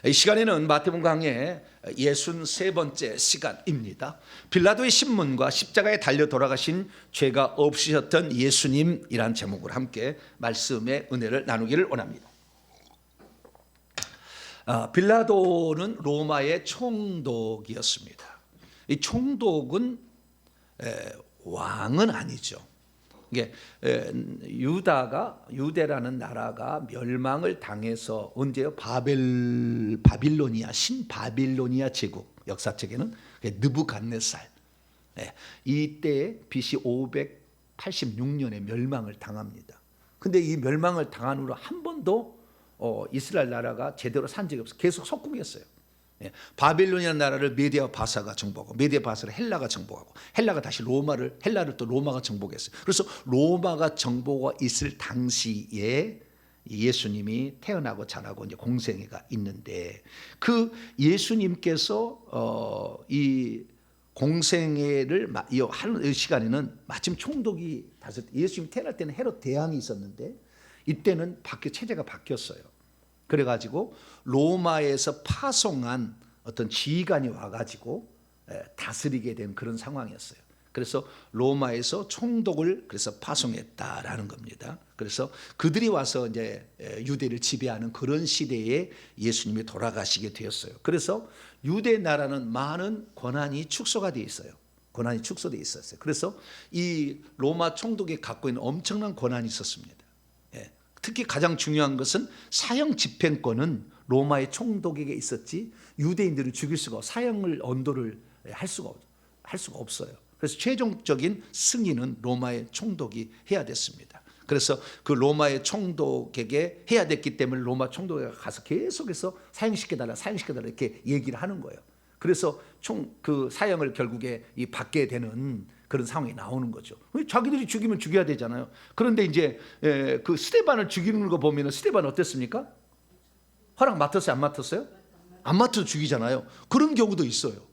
이 시간에는 마태복음 강의 63번째 시간입니다. 빌라도의 신문과 십자가에 달려 돌아가신 죄가 없으셨던 예수님이란 제목으로 함께 말씀의 은혜를 나누기를 원합니다. 빌라도는 로마의 총독이었습니다. 이 총독은 왕은 아니죠. 이게 유대라는 나라가 멸망을 당해서 언제요? 바빌로니아 신바빌로니아 제국 역사책에는 느부갓네살 이때 BC 586년에 멸망을 당합니다. 근데 이 멸망을 당한 후로 한 번도 이스라엘 나라가 제대로 산 적이 없어요. 계속 속국이었어요. 바빌로니아 나라를 메디아 바사가 정복하고 메디아 바사를 헬라가 정복하고 헬라가 다시 헬라를 또 로마가 정복했어요. 그래서 로마가 정복가 있을 당시에 예수님이 태어나고 자라고 이제 공생애가 있는데 그 예수님께서 이 공생애를 하는 시간에는 마침 총독이 예수님 태어날 때는 헤롯 대왕이 있었는데 이때는 체제가 바뀌었어요. 그래가지고 로마에서 파송한 어떤 지휘관이 와가지고 다스리게 된 그런 상황이었어요. 그래서 로마에서 총독을 그래서 파송했다라는 겁니다. 그래서 그들이 와서 이제 유대를 지배하는 그런 시대에 예수님이 돌아가시게 되었어요. 그래서 유대 나라는 많은 권한이 축소가 되어 있어요. 권한이 축소되어 있었어요. 그래서 이 로마 총독이 갖고 있는 엄청난 권한이 있었습니다. 특히 가장 중요한 것은 사형 집행권은 로마의 총독에게 있었지 유대인들을 죽일 수가 사형을 언도를 할 수가 없어요. 그래서 최종적인 승인은 로마의 총독이 해야 됐습니다. 그래서 그 로마의 총독에게 해야 됐기 때문에 로마 총독에 가서 계속해서 사형시켜달라 이렇게 얘기를 하는 거예요. 그래서 그 사형을 결국에 받게 되는 그런 상황이 나오는 거죠. 자기들이 죽이면 죽여야 되잖아요. 그런데 이제 그 스데반을 죽이는 거 보면 스데반 어땠습니까? 허락 맡았어요? 안 맡았어요? 안 맡아도 죽이잖아요. 그런 경우도 있어요.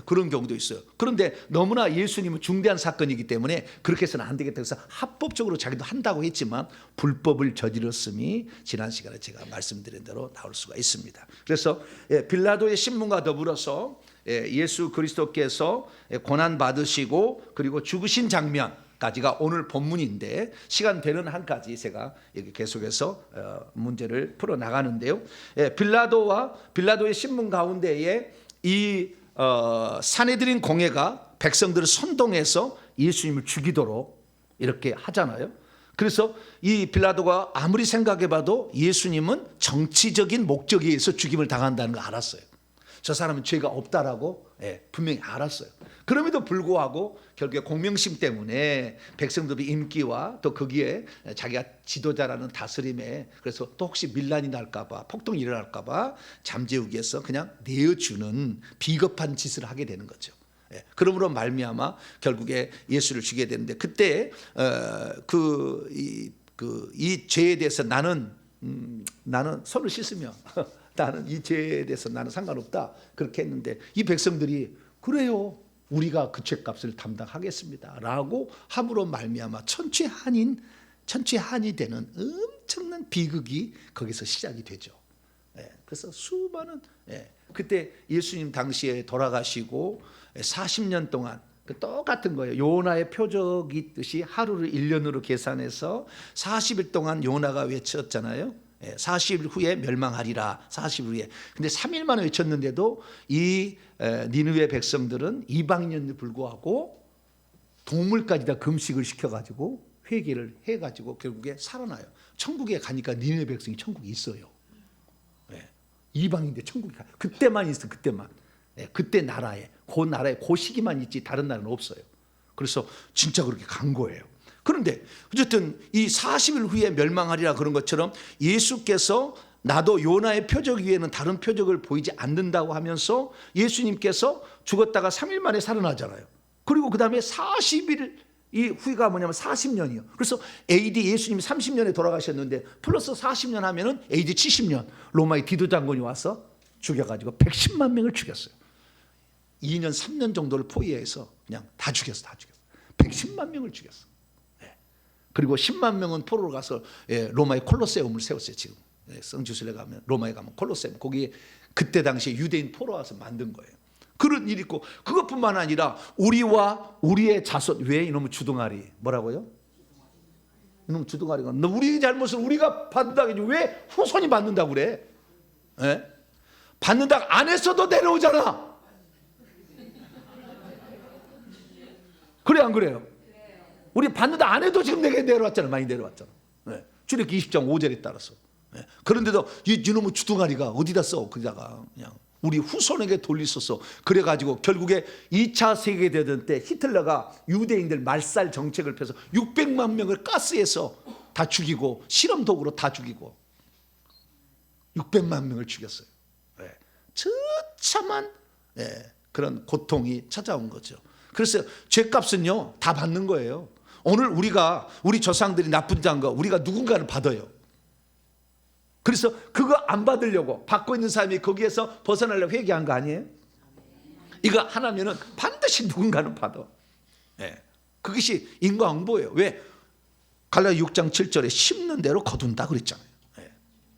그런 경우도 있어요. 그런데 너무나 예수님은 중대한 사건이기 때문에 그렇게 해서는 안 되겠다 해서 합법적으로 자기도 한다고 했지만 불법을 저질렀음이 지난 시간에 제가 말씀드린 대로 나올 수가 있습니다. 그래서 빌라도의 신문과 더불어서 예수 그리스도께서 고난 받으시고 그리고 죽으신 장면까지가 오늘 본문인데 시간 되는 한까지 제가 계속해서 문제를 풀어 나가는데요. 빌라도의 신문 가운데에 이 사내들인 공회가 백성들을 선동해서 예수님을 죽이도록 이렇게 하잖아요. 그래서 이 빌라도가 아무리 생각해봐도 예수님은 정치적인 목적에 의해서 죽임을 당한다는 걸 알았어요. 저 사람은 죄가 없다라고 분명히 알았어요. 그럼에도 불구하고 결국에 공명심 때문에 백성들의 인기와 또 거기에 자기가 지도자라는 다스림에 그래서 또 혹시 밀란이 날까봐 폭동이 일어날까봐 잠재우기 위해서 그냥 내어주는 비겁한 짓을 하게 되는 거죠. 그러므로 말미암아 결국에 예수를 죽이게 되는데 그때 이 죄에 대해서 나는 손을 씻으며 나는 이 죄에 대해서 나는 상관없다 그렇게 했는데 이 백성들이 그래요 우리가 그 죄값을 담당하겠습니다 라고 함으로 말미암아 천추한이 되는 엄청난 비극이 거기서 시작이 되죠. 그래서 수많은 그때 예수님 당시에 돌아가시고 40년 동안 똑같은 거예요. 요나의 표적이 있듯이 하루를 1년으로 계산해서 40일 동안 요나가 외쳤잖아요. 40일 후에 멸망하리라. 40일 후에. 근데 3일 만에 외쳤는데도 이 니느웨 백성들은 이방인에도 불구하고 동물까지 다 금식을 시켜가지고 회개를 해가지고 결국에 살아나요. 천국에 가니까 니느웨 백성이 천국에 있어요. 이방인데 천국에 가. 그때만 있어. 그때만. 그때 나라에 그 시기만 있지 다른 나라는 없어요. 그래서 진짜 그렇게 간 거예요. 그런데 어쨌든 이 40일 후에 멸망하리라 그런 것처럼 예수께서 나도 요나의 표적 위에는 다른 표적을 보이지 않는다고 하면서 예수님께서 죽었다가 3일 만에 살아나잖아요. 그리고 그 다음에 40일 이 후가 뭐냐면 40년이요. 그래서 AD 예수님이 30년에 돌아가셨는데 플러스 40년 하면은 AD 70년 로마의 디도 장군이 와서 죽여가지고 110만 명을 죽였어요. 2년 3년 정도를 포위해서 그냥 다 죽였어. 110만 명을 죽였어. 그리고 10만 명은 포로로 가서 로마의 콜로세움을 세웠어요. 지금 성지순례 가면 로마에 가면 콜로세움 거기에 그때 당시에 유대인 포로 와서 만든 거예요. 그런 일이 있고, 그것뿐만 아니라 우리와 우리의 자손. 왜 이놈의 주둥아리? 뭐라고요? 이놈 주둥아리가 우리 잘못을 우리가 받는다고 하지 왜 후손이 받는다고 그래? 예? 받는다고 안 했어도 내려오잖아. 그래 안 그래요? 우리 받는다 안 해도 지금 내게 내려왔잖아. 많이 내려왔잖아. 예. 출애굽기 20장 5절에 따라서. 예. 그런데도 이놈의 주둥아리가 어디다 써? 그자가 그냥 우리 후손에게 돌리소서. 그래가지고 결국에 2차 세계대전 때 히틀러가 유대인들 말살 정책을 펴서 600만 명을 가스해서 다 죽이고 실험 도구로 다 죽이고 600만 명을 죽였어요. 예. 처참한 그런 고통이 찾아온 거죠. 그래서 죄값은요 다 받는 거예요. 오늘 우리 조상들이 나쁜 자인 거 우리가 누군가는 받아요. 그래서 그거 안 받으려고 받고 있는 사람이 거기에서 벗어나려고 회개한 거 아니에요? 이거 하나면은 반드시 누군가는 받아. 예. 그것이 인과응보예요. 왜? 갈라디아 6장 7절에 심는 대로 거둔다 그랬잖아요. 예.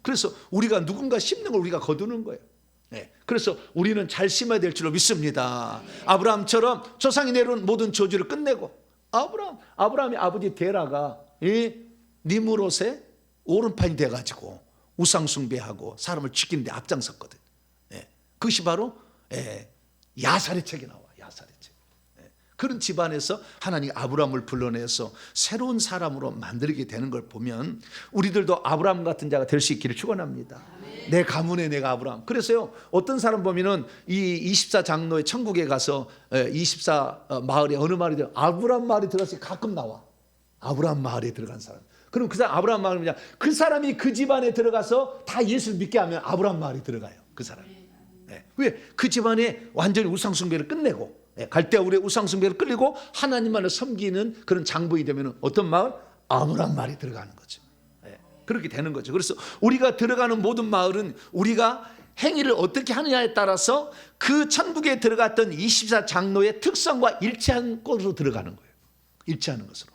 그래서 우리가 누군가 심는 걸 우리가 거두는 거예요. 예. 그래서 우리는 잘 심어야 될 줄로 믿습니다. 아브라함처럼 조상이 내려온 모든 저주를 끝내고 아브라함의 아버지 데라가 니므롯의 오른판이 돼가지고 우상 숭배하고 사람을 죽이는 데 앞장섰거든. 예. 그것이 바로 야살의 책에 나와. 야살의 책. 예. 그런 집안에서 하나님이 아브라함을 불러내서 새로운 사람으로 만들게 되는 걸 보면 우리들도 아브라함 같은 자가 될 수 있기를 축원합니다. 내 가문에 내가 아브라함. 그래서요 어떤 사람 보면은 이 24장로의 천국에 가서 24 마을에 어느 마을이든 아브라함 마을에 들어가서 가끔 나와. 아브라함 마을에 들어간 사람. 그럼 그 사람 아브라함 마을이냐? 그 사람이 그 집안에 들어가서 다 예수를 믿게 하면 아브라함 마을이 들어가요. 그 사람. 네. 왜? 그 집안에 완전히 우상 숭배를 끝내고 갈대아우르의 우상 숭배를 끌리고 하나님만을 섬기는 그런 장부이 되면 어떤 마을? 아브라함 마을이 들어가는 거죠. 네. 그렇게 되는 거죠. 그래서 우리가 들어가는 모든 마을은 우리가 행위를 어떻게 하느냐에 따라서 그 천국에 들어갔던 24장로의 특성과 일치한 곳으로 들어가는 거예요. 일치하는 것으로.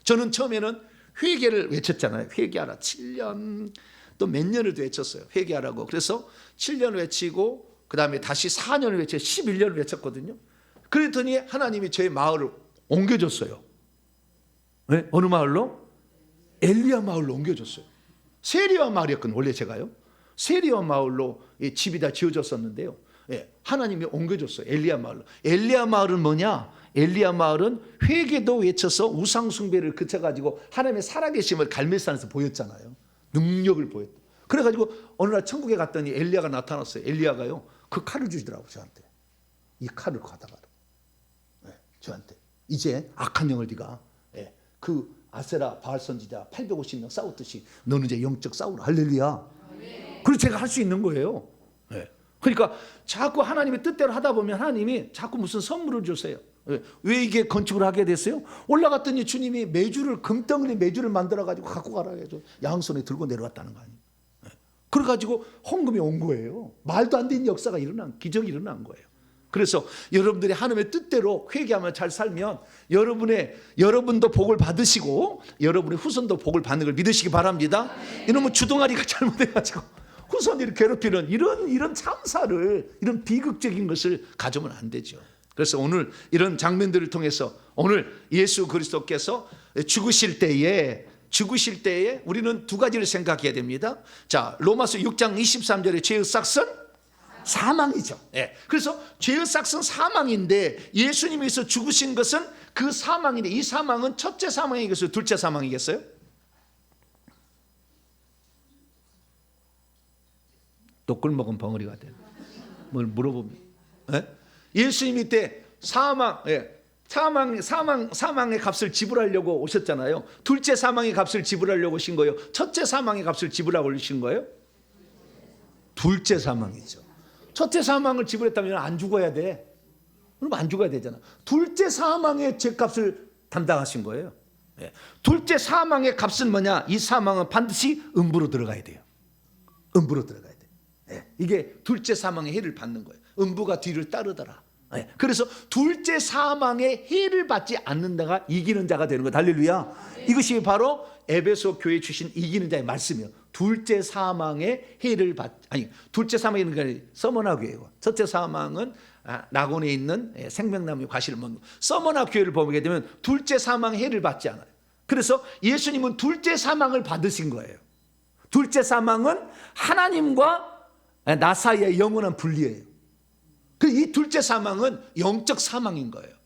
저는 처음에는 회개를 외쳤잖아요. 회개하라. 7년 또 몇 년을 외쳤어요. 회개하라고. 그래서 7년 외치고 그 다음에 다시 4년을 외쳐 11년을 외쳤거든요. 그랬더니 하나님이 저의 마을을 옮겨줬어요. 네? 어느 마을로? 엘리야 마을로 옮겨줬어요. 세리와 마을이었거든요. 원래 제가요. 세리와 마을로 집이 다 지어졌었는데요. 하나님이 옮겨줬어요. 엘리야 마을로. 엘리야 마을은 뭐냐? 엘리야 마을은 회개도 외쳐서 우상 숭배를 그쳐가지고 하나님의 살아계심을 갈멜산에서 보였잖아요. 능력을 보였다. 그래가지고 어느 날 천국에 갔더니 엘리야가 나타났어요. 엘리야가요 그 칼을 주시더라고 저한테. 이 칼을 가다가 저한테 이제 악한 영을 네가 그 아세라 바알 선지자 850명 싸웠듯이 너는 이제 영적 싸우라. 할렐루야. 그래서 제가 할 수 있는 거예요. 그러니까 자꾸 하나님의 뜻대로 하다 보면 하나님이 자꾸 무슨 선물을 주세요. 왜 이게 건축을 하게 됐어요? 올라갔더니 주님이 메주를 금덩어리 메주를 만들어가지고 갖고 가라 해서 양손에 들고 내려왔다는 거 아니에요. 그래가지고 헌금이 온 거예요. 말도 안 되는 역사가 기적이 일어난 거예요. 그래서 여러분들이 하나님의 뜻대로 회개하며 잘 살면 여러분도 복을 받으시고 여러분의 후손도 복을 받는 걸 믿으시기 바랍니다. 이놈의 주둥아리가 잘못해가지고 후손을 괴롭히는 이런 참사를 이런 비극적인 것을 가져오면 안 되죠. 그래서 오늘 이런 장면들을 통해서 오늘 예수 그리스도께서 죽으실 때에 우리는 두 가지를 생각해야 됩니다. 자, 로마서 6장 23절에 죄의 삭은 사망이죠. 그래서 죄의 삭은 사망인데 예수님께서 죽으신 것은 그 사망인데 이 사망은 첫째 사망이겠어요? 둘째 사망이겠어요? 또 꿀먹은 벙어리가 돼. 뭘 물어보면 예수님이 때 사망의 값을 지불하려고 오셨잖아요. 둘째 사망의 값을 지불하려고 오신 거예요. 첫째 사망의 값을 지불하고 오신 거예요. 둘째 사망이죠. 첫째 사망을 지불했다면 안 죽어야 돼. 그럼 안 죽어야 되잖아. 둘째 사망의 죄값을 담당하신 거예요. 둘째 사망의 값은 뭐냐? 이 사망은 반드시 음부로 들어가야 돼요. 음부로 들어가야 돼. 이게 둘째 사망의 해를 받는 거예요. 음부가 뒤를 따르더라. 그래서 둘째 사망의 해를 받지 않는 자가 이기는 자가 되는 것. 할렐루야. 이것이 바로 에베소 교회 주신 이기는 자의 말씀이에요. 둘째 사망의 해를 둘째 사망이 게 서머나 교회고, 첫째 사망은 낙원에 있는 생명나무의 과실을 먹는. 서머나 교회를 보게 되면 둘째 사망의 해를 받지 않아요. 그래서 예수님은 둘째 사망을 받으신 거예요. 둘째 사망은 하나님과 나 사이의 영원한 분리예요. 이 둘째 사망은 영적 사망인 거예요.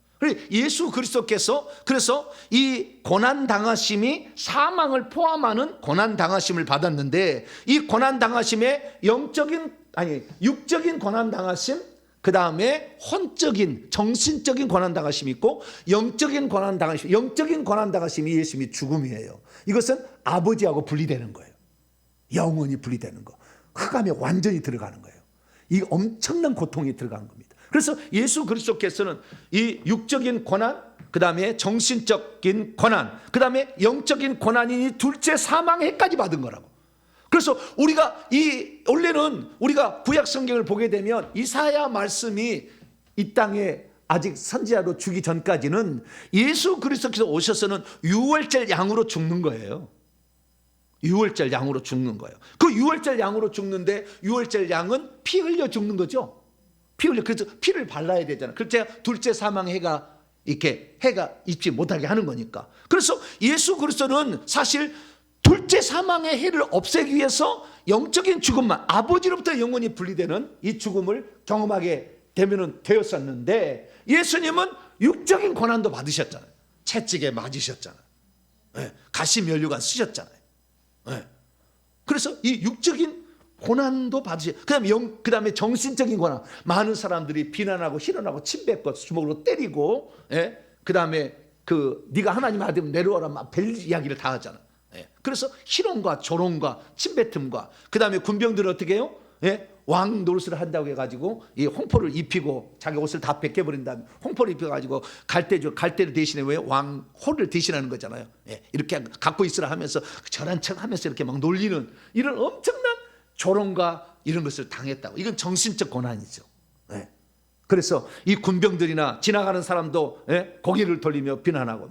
예수 그리스도께서 그래서 이 고난 당하심이 사망을 포함하는 고난 당하심을 받았는데, 이 고난 당하심에 육적인 고난 당하심, 그 다음에 혼적인 정신적인 고난 당하심이 있고, 영적인 고난 당하심이 예수님이 죽음이에요. 이것은 아버지하고 분리되는 거예요. 영원히 분리되는 거, 흑암에 완전히 들어가는 거예요. 이 엄청난 고통이 들어간 겁니다. 그래서 예수 그리스도께서는 이 육적인 고난, 그 다음에 정신적인 고난, 그 다음에 영적인 고난이 이 둘째 사망의 해까지 받은 거라고. 그래서 우리가 원래는 우리가 구약 성경을 보게 되면 이사야 말씀이 이 땅에 아직 선지자로 주기 전까지는 예수 그리스도께서 오셔서는 유월절 양으로 죽는 거예요. 유월절 양으로 죽는 거예요. 그 유월절 양으로 죽는데, 유월절 양은 피 흘려 죽는 거죠. 피 흘려. 그래서 피를 발라야 되잖아요. 그래서 둘째 사망의 해가 이렇게 해가 있지 못하게 하는 거니까. 그래서 예수 그리스도는 사실 둘째 사망의 해를 없애기 위해서 영적인 죽음만, 아버지로부터 영원히 분리되는 이 죽음을 경험하게 되었었는데, 예수님은 육적인 고난도 받으셨잖아요. 채찍에 맞으셨잖아요. 가시면류관 쓰셨잖아요. 그래서 이 육적인 고난도 받으셔. 그다음에 정신적인 고난. 많은 사람들이 비난하고 희롱하고 침뱉고 주먹으로 때리고, 그다음에 네가 하나님 아들이면 내려와라 막 별 이야기를 다 하잖아. 그래서 희롱과 조롱과 침뱉음과, 그다음에 군병들은 어떻게 해요? 왕 노릇을 한다고 해가지고 이 홍포를 입히고 자기 옷을 다 벗겨버린 다음에 홍포를 입혀가지고 갈대를 대신에 왜 왕호를 대신하는 거잖아요. 이렇게 갖고 있으라 하면서 저런 척 하면서 이렇게 막 놀리는 이런 엄청난 조롱과 이런 것을 당했다고. 이건 정신적 고난이죠. 그래서 이 군병들이나 지나가는 사람도 고개를 돌리며 비난하고,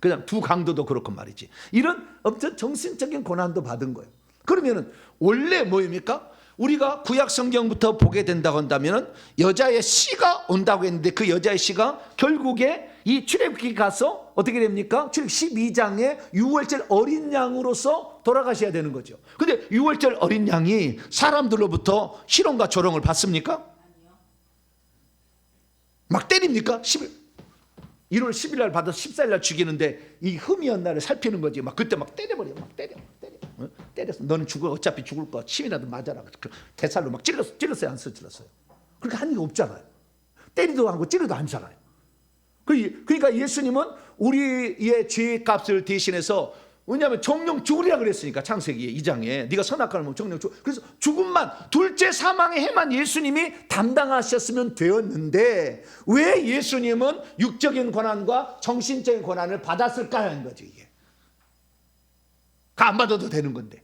그냥 두 강도도 그렇고 말이지. 이런 엄청 정신적인 고난도 받은 거예요. 그러면은 원래 뭐입니까? 우리가 구약 성경부터 보게 된다고 한다면 여자의 씨가 온다고 했는데, 그 여자의 씨가 결국에 이 출애굽기 가서 어떻게 됩니까? 출애굽 12장에 유월절 어린 양으로서 돌아가셔야 되는 거죠. 근데 유월절 어린 양이 사람들로부터 희롱과 조롱을 받습니까? 막 때립니까? 1월 10일 날 받아서 14일 날 죽이는데, 이 흠이었 날을 살피는 거지. 막 그때 막 때려버려. 막 때려. 때려서 너는 어차피 죽을 거야. 침이라도 맞아라. 대살로 막 찔렀어요, 안 찔렀어요? 그렇게 한 게 없잖아요. 때리도 않고 찌르도 않잖아요. 그러니까 예수님은 우리의 죄의 값을 대신해서, 왜냐하면 정령 죽으리라 그랬으니까, 창세기 2장에 네가 선악과를 먹으면 정령 죽. 그래서 죽음만, 둘째 사망의 해만 예수님이 담당하셨으면 되었는데, 왜 예수님은 육적인 고난과 정신적인 고난을 받았을까 하는 거죠. 이게 안 받아도 되는 건데.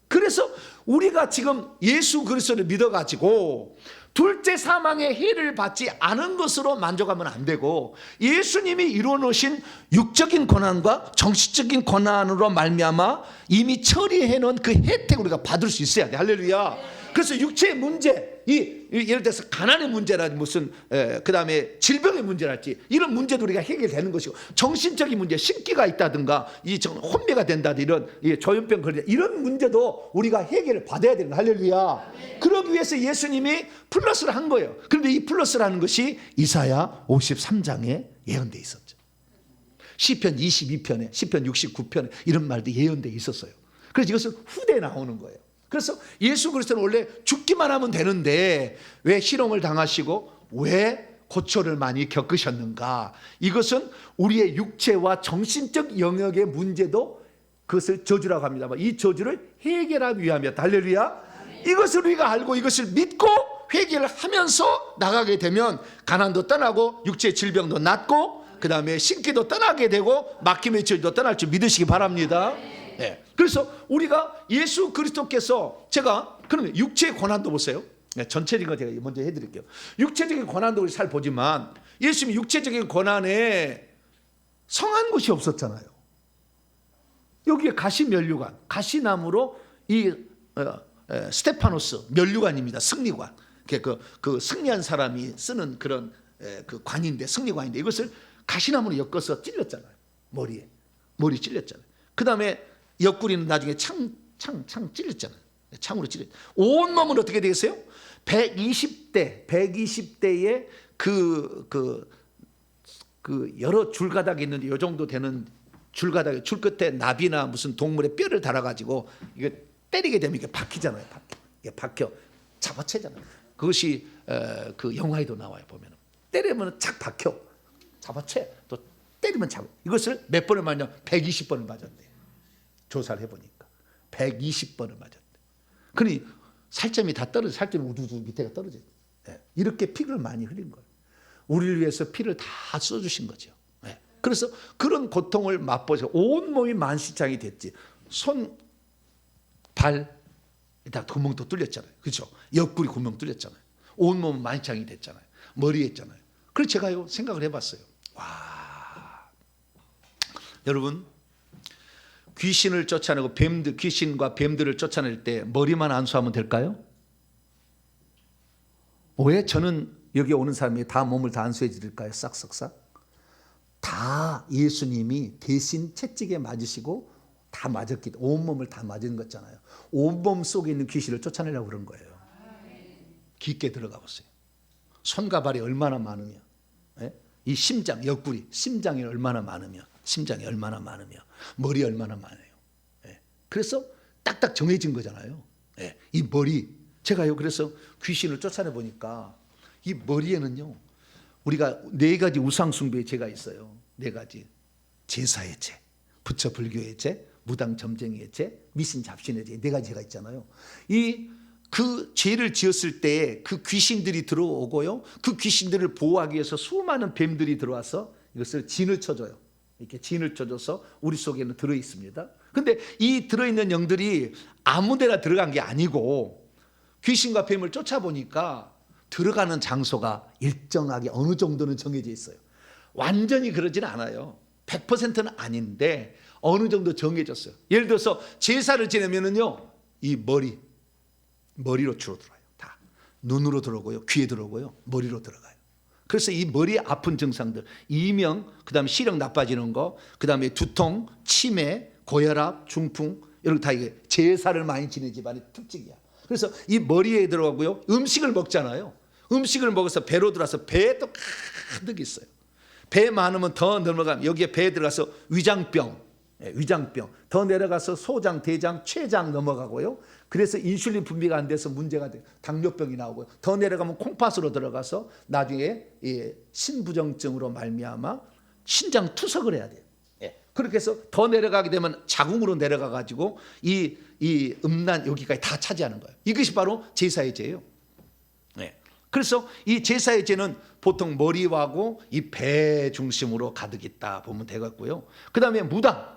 그래서 우리가 지금 예수 그리스도를 믿어가지고 둘째 사망의 해를 받지 않은 것으로 만족하면 안 되고, 예수님이 이루어놓으신 육적인 고난과 정신적인 고난으로 말미암아 이미 처리해 놓은 그 혜택을 우리가 받을 수 있어야 돼. 할렐루야. 그래서 육체의 문제, 예를 들어서 가난의 문제라든지 무슨 그다음에 질병의 문제랄지 이런 문제도 우리가 해결되는 것이고, 정신적인 문제, 신기가 있다든가 혼미가 된다든지 이런 조현병 걸린다, 이런 문제도 우리가 해결을 받아야 되는 거예요. 할렐루야. 그러기 위해서 예수님이 플러스를 한 거예요. 그런데 이 플러스라는 것이 이사야 53장에 예언되어 있었죠. 시편 22편에, 시편 69편에 이런 말도 예언되어 있었어요. 그래서 이것은 후대에 나오는 거예요. 그래서 예수 그리스도는 원래 죽기만 하면 되는데 왜 희롱을 당하시고 왜 고초를 많이 겪으셨는가? 이것은 우리의 육체와 정신적 영역의 문제도 그것을 저주라고 합니다만, 이 저주를 해결하기 위함이었다. 할렐루야. 이것을 우리가 알고 이것을 믿고 회개를 하면서 나가게 되면 가난도 떠나고 육체의 질병도 낫고, 그 다음에 신기도 떠나게 되고 막힘의 저주도 떠날 줄 믿으시기 바랍니다. 그래서 우리가 예수 그리스도께서, 제가 그러면 육체의 고난도 보세요. 전체적인 거 제가 먼저 해드릴게요. 육체적인 고난도 우리 잘 보지만, 예수님이 육체적인 고난에 성한 것이 없었잖아요. 여기에 가시 면류관, 가시나무로 이 스테파노스 면류관입니다. 승리관. 그 승리한 사람이 쓰는 그런 그 관인데, 승리관인데, 이것을 가시나무로 엮어서 찔렸잖아요. 머리 찔렸잖아요. 그 다음에 옆구리는 나중에 창 찔렸잖아요. 창으로 찔렸. 온 몸은 어떻게 되겠어요? 120대의 그 여러 줄가닥이 있는데 이 정도 되는 줄가닥, 줄 끝에 나비나 무슨 동물의 뼈를 달아가지고 이거 때리게 되면 이게 박히잖아요. 이게 박혀 잡아채잖아요. 그것이 그 영화에도 나와요. 보면 때리면 착 박혀 잡아채, 또 때리면 잡아. 이것을 몇 번을 맞냐? 120번을 맞았대요. 조사를 해보니까 120번을 맞았대. 그러니 살점이 다 떨어져. 살점이 우두두 밑에가 떨어져요. 이렇게 피를 많이 흘린 거예요. 우리를 위해서 피를 다 써주신 거죠. 그래서 그런 고통을 맛보셔 온몸이 만신창이 됐지. 손, 발에다 구멍도 뚫렸잖아요. 그렇죠? 옆구리 구멍 뚫렸잖아요. 온몸은 만신창이 됐잖아요. 머리에 있잖아요. 그래서 제가요 생각을 해봤어요. 와, 여러분, 귀신을 쫓아내고 귀신과 뱀들을 쫓아낼 때 머리만 안수하면 될까요? 왜 저는 여기 오는 사람이 다 몸을 다 안수해 드릴까요? 싹싹싹. 다 예수님이 대신 채찍에 맞으시고 다 맞았기 때문에 온몸을 다 맞은 거잖아요. 온몸 속에 있는 귀신을 쫓아내려고 그런 거예요. 깊게 들어가 보세요. 손과 발이 얼마나 많으며, 이 심장, 옆구리, 심장이 얼마나 많으며, 머리 얼마나 많아요. 그래서 딱딱 정해진 거잖아요. 이 머리, 제가요 그래서 귀신을 쫓아내 보니까 이 머리에는요, 우리가 4가지 우상숭배의 죄가 있어요. 4가지. 제사의 죄, 부처 불교의 죄, 무당 점쟁이의 죄, 미신 잡신의 죄, 4가지 죄가 있잖아요. 그 죄를 지었을 때 그 귀신들이 들어오고요, 그 귀신들을 보호하기 위해서 수많은 뱀들이 들어와서 이것을 진을 쳐줘요. 이렇게 진을 쳐줘서 우리 속에는 들어 있습니다. 근데 이 들어있는 영들이 아무 데나 들어간 게 아니고 귀신과 뱀을 쫓아보니까 들어가는 장소가 일정하게 어느 정도는 정해져 있어요. 완전히 그러진 않아요. 100%는 아닌데 어느 정도 정해졌어요. 예를 들어서 제사를 지내면은요, 이 머리로 주로 들어와요. 다 눈으로 들어오고요, 귀에 들어오고요, 머리로 들어가요. 그래서 이 머리 아픈 증상들, 이명, 그다음에 시력 나빠지는 거, 그다음에 두통, 치매, 고혈압, 중풍, 이런 다 이게 제사를 많이 지낸 집안의 특징이야. 그래서 이 머리에 들어가고요, 음식을 먹잖아요. 음식을 먹어서 배로 들어와서 배에 또 가득 있어요. 배 많으면 더 넘어가면 여기에 배에 들어가서 위장병, 더 내려가서 소장, 대장, 췌장 넘어가고요. 그래서 인슐린 분비가 안 돼서 문제가 돼요. 당뇨병이 나오고요. 더 내려가면 콩팥으로 들어가서 나중에 신부정증으로 말미암아 신장 투석을 해야 돼요. 그렇게 해서 더 내려가게 되면 자궁으로 내려가 가지고 이 음란 여기까지 다 차지하는 거예요. 이것이 바로 제사의 죄예요. 그래서 이 제사의 죄는 보통 머리하고 이 배 중심으로 가득 있다 보면 되겠고요. 그 다음에 무당.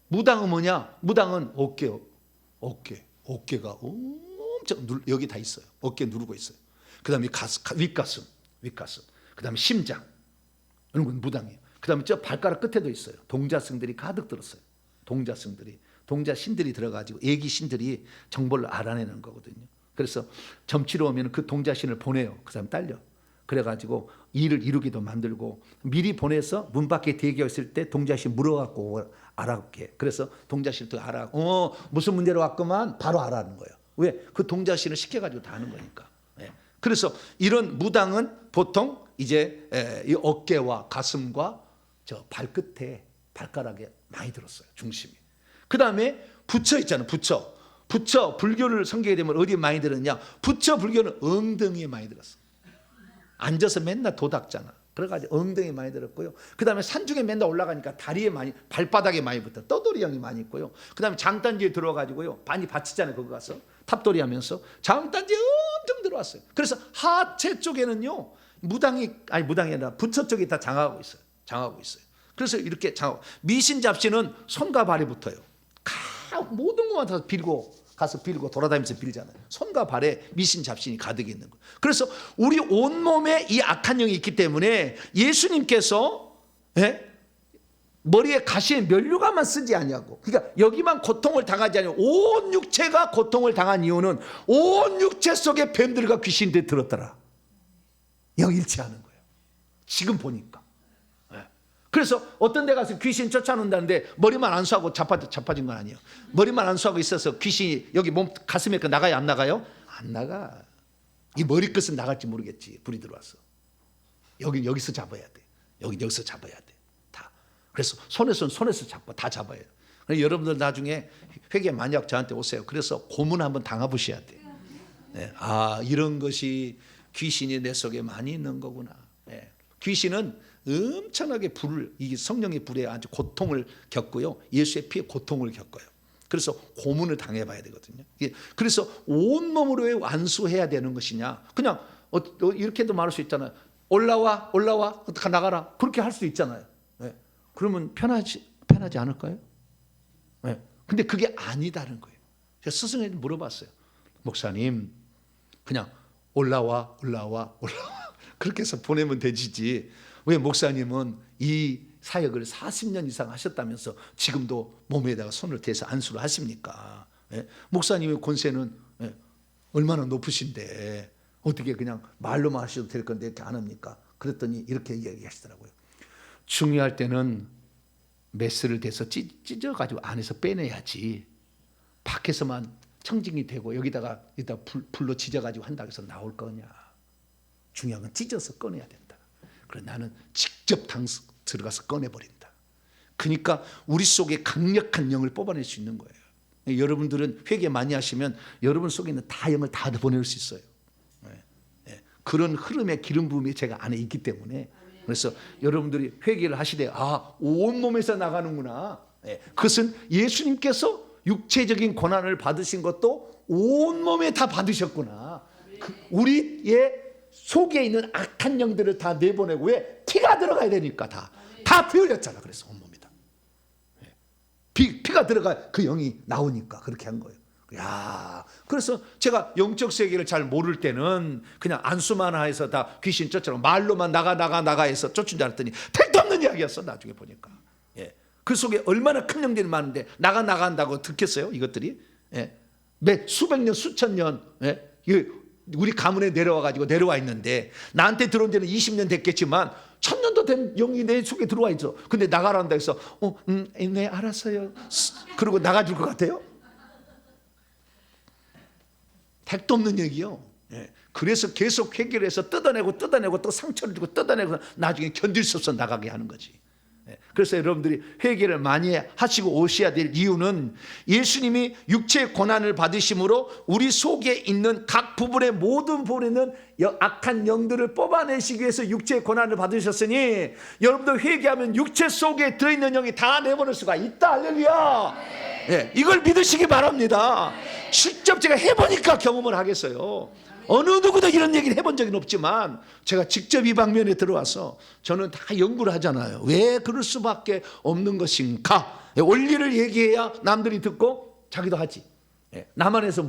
무당은 뭐냐? 무당은 어깨가 엄청 여기 다 있어요. 어깨 누르고 있어요. 그 다음에 윗가슴. 그 다음에 심장. 이런 건 무당이에요. 그 다음에 저 발가락 끝에도 있어요. 동자승들이 가득 들었어요. 동자신들이 들어가지고 애기 신들이 정보를 알아내는 거거든요. 그래서 점치러 오면 그 동자신을 보내요. 그 사람 딸려. 그래가지고 일을 이루기도 만들고 미리 보내서 문 밖에 대기했을 때 동자신 물어갖고 알아게. 그래서 동자신도 알아. 무슨 문제로 왔구만 바로 알아는 거예요. 왜? 그 동자신을 시켜가지고 다 하는 거니까. 그래서 이런 무당은 보통 이제 이 어깨와 가슴과 저 발끝에 발가락에 많이 들었어요. 중심이. 그 다음에 부처 있잖아요. 부처 불교를 섬기게 되면 어디에 많이 들었냐? 부처 불교는 엉덩이에 많이 들었어. 앉아서 맨날 도닦잖아. 그래가지고 엉덩이에 많이 들었고요. 그 다음에 산중에 맨날 올라가니까 다리에 많이, 발바닥에 많이 붙어. 떠돌이 형이 많이 있고요. 그 다음에 장단지에 들어가지고요. 많이 받치잖아요. 거기 가서 탑돌이 하면서 장단지에 엄청 들어왔어요. 그래서 하체 쪽에는요, 무당이 아니라 부처 쪽이 다 장하고 있어요. 그래서 이렇게 미신 잡신은 손과 발에 붙어요. 모든 것만 다 가서 빌고 돌아다니면서 빌잖아요. 손과 발에 미신 잡신이 가득 있는 거예요. 그래서 우리 온몸에 이 악한 영이 있기 때문에 예수님께서 머리에 가시에 면류관만 쓰지 아니하고, 그러니까 여기만 고통을 당하지 아니하고 온 육체가 고통을 당한 이유는 온 육체 속에 뱀들과 귀신들이 들었더라. 영일치하는 거예요. 지금 보니까. 그래서 어떤 데 가서 귀신 쫓아놓는다는데 머리만 안수하고 자빠진 건 아니에요. 머리만 안수하고 있어서 귀신이 여기 몸 가슴에 나가요, 안 나가요? 안 나가. 이 머리끝은 나갈지 모르겠지. 불이 들어와서. 여기서 잡아야 돼. 여기서 잡아야 돼. 다. 그래서 손에서 잡고 다 잡아야 돼. 여러분들 나중에 회개 만약 저한테 오세요. 그래서 고문 한번 당해보셔야 돼. 네. 아, 이런 것이 귀신이 내 속에 많이 있는 거구나. 네. 귀신은 엄청나게 이 성령의 불에 아주 고통을 겪고요. 예수의 피에 고통을 겪어요. 그래서 고문을 당해봐야 되거든요. 그래서 온몸으로 왜 안수해야 되는 것이냐. 그냥 이렇게도 말할 수 있잖아요. 올라와 나가라. 그렇게 할 수 있잖아요. 네. 그러면 편하지 않을까요? 네. 근데 그게 아니다는 거예요. 제가 스승에게 물어봤어요. 목사님, 그냥 올라와 그렇게 해서 보내면 되지. 왜 목사님은 이 사역을 40년 이상 하셨다면서 지금도 몸에다가 손을 대서 안수를 하십니까? 예? 목사님의 권세는 얼마나 높으신데 어떻게 그냥 말로만 하셔도 될 건데 이렇게 안 합니까? 그랬더니 이렇게 이야기하시더라고요. 중요할 때는 메스를 대서 찢어가지고 안에서 빼내야지. 밖에서만 청진이 되고 여기다가 불로 찢어가지고 한다고 해서 나올 거냐. 중요한 건 찢어서 꺼내야 된다. 그래 나는 직접 들어가서 꺼내버린다. 그러니까 우리 속에 강력한 영을 뽑아낼 수 있는 거예요. 여러분들은 회개 많이 하시면 여러분 속에 있는 다 영을 다 보낼 수 있어요. 그런 흐름의 기름 부음이 제가 안에 있기 때문에 그래서 여러분들이 회개를 하시되 온몸에서 나가는구나. 그것은 예수님께서 육체적인 고난을 받으신 것도 온몸에 다 받으셨구나. 우리의 속에 있는 악한 영들을 다 내보내고 왜? 피가 들어가야 되니까 다 피 흘렸잖아. 그래서 온몸이다. 피가 들어가 그 영이 나오니까 그렇게 한 거예요. 야, 그래서 제가 영적 세계를 잘 모를 때는 그냥 안수만 해서 다 귀신 쫓아라 말로만 나가 해서 쫓은 줄 알았더니 택도 없는 이야기였어. 나중에 보니까. 그 속에 얼마나 큰 영들이 많은데 나간다고 듣겠어요? 이것들이 수백 년 수천 년 우리 가문에 내려와 있는데 나한테 들어온 데는 20년 됐겠지만 1000년도 된 영이 내 속에 들어와 있어. 근데 나가란다 해서 네 알았어요. 그러고 나가줄 것 같아요? 택도 없는 얘기요. 그래서 계속 회개를 해서 뜯어내고 또 상처를 주고 뜯어내고 나중에 견딜 수 없어 나가게 하는 거지. 그래서 여러분들이 회개를 많이 하시고 오셔야 될 이유는 예수님이 육체의 고난을 받으심으로 우리 속에 있는 각 부분의 모든 부분에 있는 악한 영들을 뽑아내시기 위해서 육체의 고난을 받으셨으니 여러분들 회개하면 육체 속에 들어있는 영이 다 내보낼 수가 있다. 할렐루야. 이걸 믿으시기 바랍니다. 직접 제가 해보니까 경험을 하겠어요. 어느 누구도 이런 얘기를 해본 적은 없지만 제가 직접 이 방면에 들어와서 저는 다 연구를 하잖아요. 왜 그럴 수밖에 없는 것인가? 원리를 얘기해야 남들이 듣고 자기도 하지. 나만 해서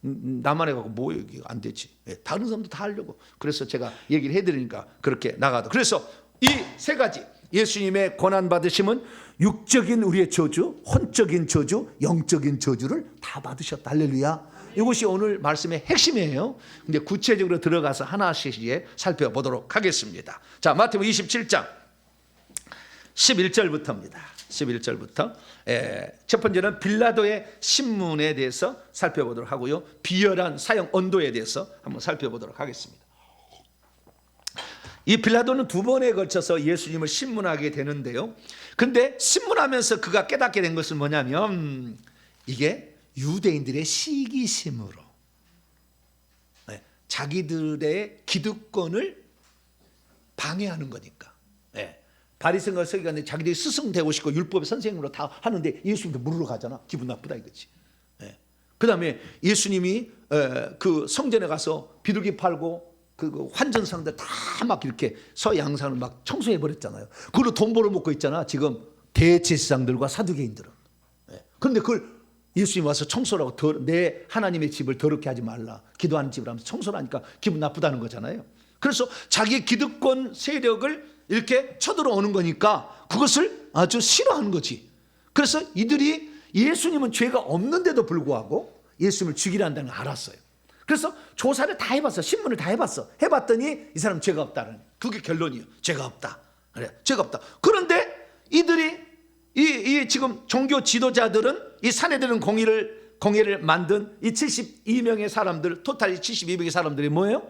나만 해갖고 뭐 얘기 안 되지. 다른 사람도 다 하려고. 그래서 제가 얘기를 해드리니까 그렇게 나가도. 그래서 이 세 가지 예수님의 고난 받으심은 육적인 우리의 저주, 혼적인 저주, 영적인 저주를 다 받으셨다. 할렐루야. 이것이 오늘 말씀의 핵심이에요. 근데 구체적으로 들어가서 하나씩 살펴보도록 하겠습니다. 자, 마태복음 27장 11절부터입니다. 11절부터 첫 번째는 빌라도의 신문에 대해서 살펴보도록 하고요. 비열한 사형 언도에 대해서 한번 살펴보도록 하겠습니다. 이 빌라도는 두 번에 걸쳐서 예수님을 신문하게 되는데요. 근데 신문하면서 그가 깨닫게 된 것은 뭐냐면 이게 유대인들의 시기심으로 자기들의 기득권을 방해하는 거니까. 바리새인과 서기관들이 자기들이 스승 되고 싶고 율법의 선생님으로 다 하는데 예수님도 물으러 가잖아. 기분 나쁘다 이거지. 그 다음에 예수님이 그 성전에 가서 비둘기 팔고 그 환전상들 다 막 이렇게 서양상을 막 청소해 버렸잖아요. 그걸로 돈 벌어먹고 있잖아. 지금 대제사장들과 사두개인들은. 그런데 그걸 예수님 와서 청소라고 내 하나님의 집을 더럽게 하지 말라. 기도하는 집을 하면서 청소를 하니까 기분 나쁘다는 거잖아요. 그래서 자기의 기득권 세력을 이렇게 쳐들어오는 거니까 그것을 아주 싫어하는 거지. 그래서 이들이 예수님은 죄가 없는데도 불구하고 예수님을 죽이려 한다는 걸 알았어요. 그래서 조사를 다 해봤어. 신문을 다 해봤어. 해봤더니 이 사람 죄가 없다는, 그게 결론이에요. 죄가 없다. 그래, 죄가 없다. 그런데 이들이 이 지금 종교 지도자들은 이 산헤드린 공회를 만든 이 72명의 사람들, 토탈이 72명의 사람들이 뭐예요?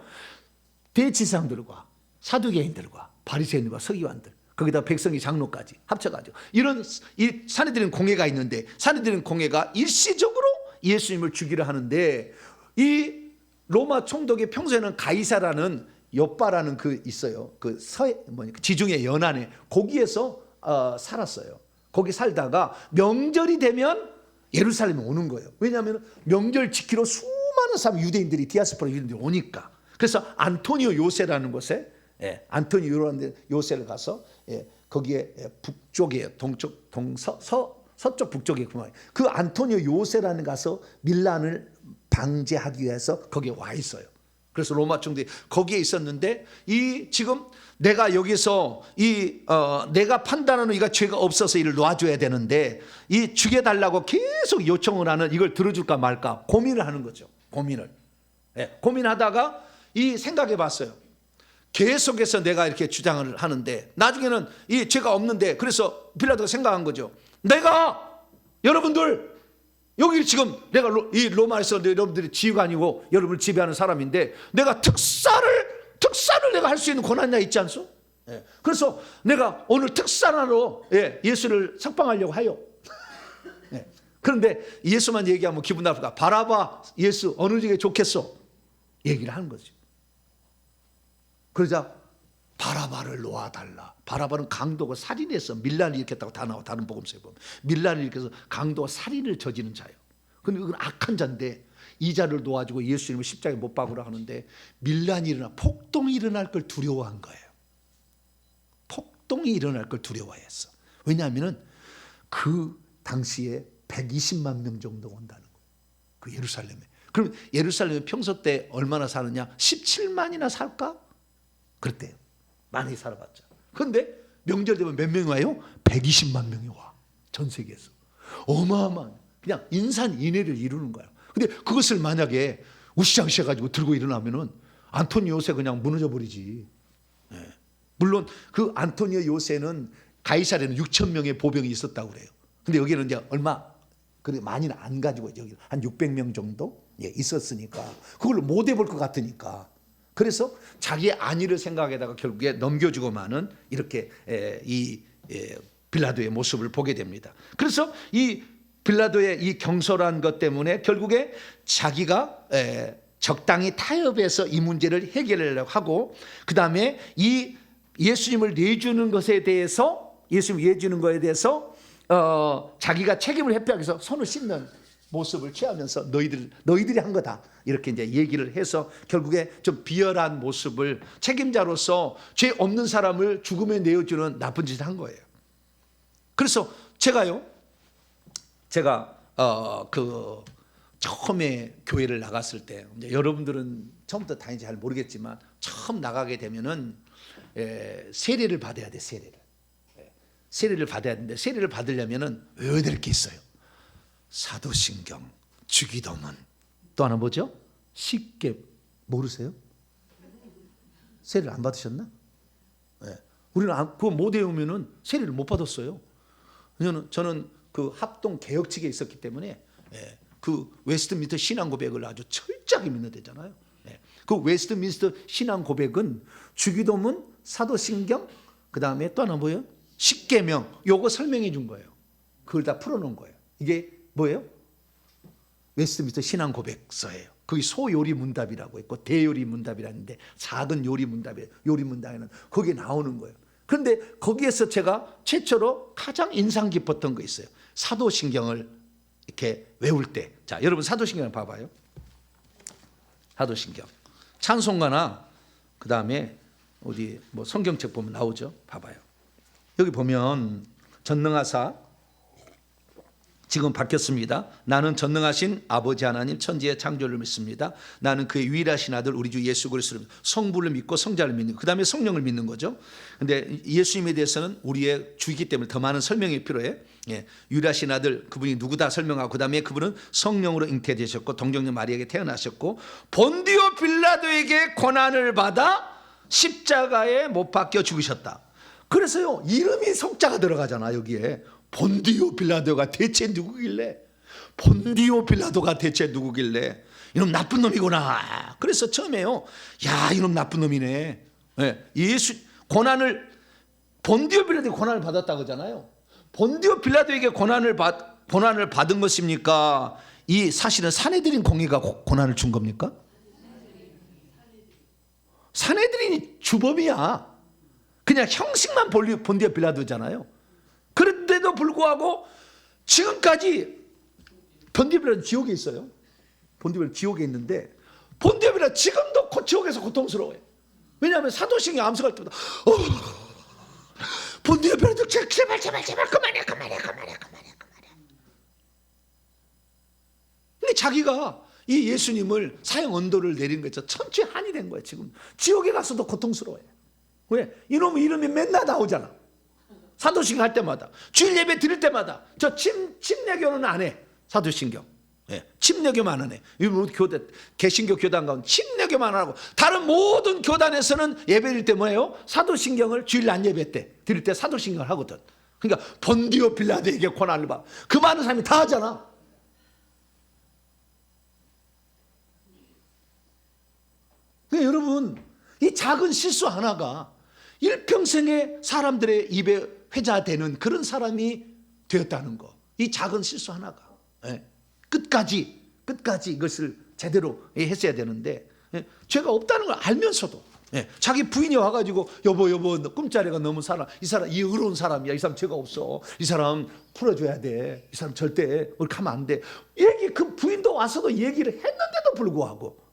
대지상들과 사두개인들과 바리새인들과 서기관들, 거기다 백성의 장로까지 합쳐가지고 이런 이 산헤드린 공회가 있는데, 산헤드린 공회가 일시적으로 예수님을 죽이려 하는데, 이 로마 총독의 평소에는 가이사라는 요빠라는 그 있어요. 그 지중해 연안에 거기에서 살았어요. 거기 살다가 명절이 되면 예루살렘에 오는 거예요. 왜냐하면 명절 지키러 수많은 사람, 유대인들이 디아스포라 유대인들이 오니까. 그래서 안토니오 요새라는 곳에, 안토니오 요새를 가서, 거기에 북쪽에 동쪽 서쪽 북쪽에 그 안토니오 요새라는 가서 밀란을 방지하기 위해서 거기에 와 있어요. 그래서 로마 총독이 거기에 있었는데, 이 지금 내가 여기서 내가 판단하는 이가 죄가 없어서 이를 놔줘야 되는데, 이 죽여달라고 계속 요청을 하는, 이걸 들어줄까 말까 고민을 하는 거죠. 고민하다가 이 생각해 봤어요. 계속해서 내가 이렇게 주장을 하는데 나중에는 이 죄가 없는데, 그래서 빌라도가 생각한 거죠. 내가 여러분들 여기 지금 내가 이 로마에서 여러분들이 지휘관이고 여러분을 지배하는 사람인데, 내가 특사를 내가 할 수 있는 권한이 있지 않소? 그래서 내가 오늘 특사로 예수를 석방하려고 하요. 그런데 예수만 얘기하면 기분 나쁘다. 바라바 예수 어느 중에 좋겠소? 얘기를 하는 거죠. 그러자 바라바를 놓아달라. 바라바는 강도가 살인해서 밀란을 일으켰다고 다 나와. 다른 복음서에 보면 밀란을 일으켜서 강도가 살인을 저지른 자예요. 근데 그건 악한 자인데 이 자를 놓아주고 예수님을 십자가에 못 박으라 하는데, 밀란이 폭동이 일어날 걸 두려워한 거예요. 폭동이 일어날 걸 두려워했어. 왜냐하면 그 당시에 120만 명 정도 온다는 거예요. 그 예루살렘에. 그럼 예루살렘에 평소 때 얼마나 사느냐? 17만이나 살까? 그랬대요. 많이 살아봤죠. 그런데 명절 되면 몇 명이 와요? 120만 명이 와. 전 세계에서. 어마어마한, 그냥 인산인해를 이루는 거예요. 근데 그것을 만약에 우시장시해 가지고 들고 일어나면은 안토니오 요새 그냥 무너져 버리지. 물론 그 안토니오 요새는 가이사랴에는 6천 명의 보병이 있었다고 그래요. 근데 여기는 이제 얼마 그렇게 많이는 안 가지고, 여기 한 600명 정도 있었으니까 그걸로 못 해볼 것 같으니까, 그래서 자기의 안위를 생각에다가 결국에 넘겨주고만은 이렇게 이 빌라도의 모습을 보게 됩니다. 그래서 이 빌라도의 이 경솔한 것 때문에 결국에 자기가 적당히 타협해서 이 문제를 해결하려고 하고, 그 다음에 이 예수님을 내주는 것에 대해서, 자기가 책임을 회피하기 위해서 손을 씻는 모습을 취하면서 너희들이 한 거다, 이렇게 이제 얘기를 해서 결국에 좀 비열한 모습을, 책임자로서 죄 없는 사람을 죽음에 내어주는 나쁜 짓을 한 거예요. 그래서 제가 그 처음에 교회를 나갔을 때, 이제 여러분들은 처음부터 다니지 잘 모르겠지만 처음 나가게 되면은 세례를 받아야 돼. 세례를 받아야 되는데, 세례를 받으려면은 외워야 될 게 있어요. 사도신경, 주기도문, 또 하나 뭐죠? 십계. 모르세요? 세례를 안 받으셨나? 우리는 그거 못 외우면은 세례를 못 받았어요. 왜냐면 저는 그 합동 개혁 측에 있었기 때문에 그 웨스트민스터 신앙 고백을 아주 철저하게 믿는 데잖아요. 그 웨스트민스터 신앙 고백은 주기도문, 사도신경, 그 다음에 또 하나 뭐예요? 십계명, 요거 설명해 준 거예요. 그걸 다 풀어놓은 거예요. 이게 뭐예요? 웨스트민스터 신앙 고백서예요. 거기 소요리 문답이라고 있고 대요리 문답이라는데, 작은 요리 문답이에요. 요리 문답에는 거기에 나오는 거예요. 그런데 거기에서 제가 최초로 가장 인상 깊었던 거 있어요. 사도신경을 이렇게 외울 때, 자 여러분 사도신경을 봐봐요. 사도신경 찬송가나 그 다음에 어디 뭐 성경책 보면 나오죠. 봐봐요. 여기 보면 전능하사 지금 바뀌었습니다. 나는 전능하신 아버지 하나님 천지의 창조를 믿습니다. 나는 그의 유일하신 아들 우리 주 예수 그리스도를 믿습니다. 성부를 믿고 성자를 믿는, 그 다음에 성령을 믿는 거죠. 근데 예수님에 대해서는 우리의 주이기 때문에 더 많은 설명이 필요해. 예, 유일하신 아들 그분이 누구다 설명하고, 그 다음에 그분은 성령으로 잉태되셨고 동정녀 마리아에게 태어나셨고 본디오 빌라도에게 고난을 받아 십자가에 못 박혀 죽으셨다. 그래서요, 이름이 석자가 들어가잖아. 여기에 본디오 빌라도가 대체 누구길래, 본디오 빌라도가 대체 누구길래, 이놈 나쁜 놈이구나. 그래서 처음에요, 야 이놈 나쁜 놈이네. 예, 예수 고난을, 본디오 빌라도에게 고난을 받았다고 하잖아요. 본디오 빌라도에게 고난을 받은 것입니까? 이 사실은 사내들인 공의가 고난을 준 겁니까? 사내들인이 주범이야. 그냥 형식만 본디오 빌라도잖아요. 그런데도 불구하고 지금까지 본디오 빌라도 지옥에 있어요. 본디오 빌라도 지옥에 있는데 본디오 빌라도 지금도 지옥에서 고통스러워요. 왜냐하면 사도신경 암송할 때마다 본디오 빌라도 제발 그만해. 근데 자기가 이 예수님을 사형 언도를 내린 거죠. 천추의 한이 된 거예요. 지금 지옥에 가서도 고통스러워요. 왜? 이놈의 이름이 맨날 나오잖아. 사도신경 할 때마다, 주일 예배 드릴 때마다. 저 침례교는 안 해. 사도신경. 예, 침례교만 안 해. 개신교 교단 가운데 침례교만 안 하고, 다른 모든 교단에서는 예배 드릴 때 뭐예요? 사도신경을 주일 안 예배 때 드릴 때 사도신경을 하거든. 그러니까 본디오 빌라도에게 고난을 받아. 그 많은 사람이 다 하잖아. 그러니까 여러분, 이 작은 실수 하나가 일평생의 사람들의 입에 회자되는 그런 사람이 되었다는 거. 이 작은 실수 하나가, 예, 끝까지 이것을 제대로 했어야 되는데, 예, 죄가 없다는 걸 알면서도, 예, 자기 부인이 와가지고 여보 꿈자리가 너무 이 사람 이 의로운 사람이야. 이 사람 죄가 없어. 이 사람 풀어줘야 돼. 이 사람 절대 그렇게 하면 안 돼. 그 부인도 와서도 얘기를 했는데도 불구하고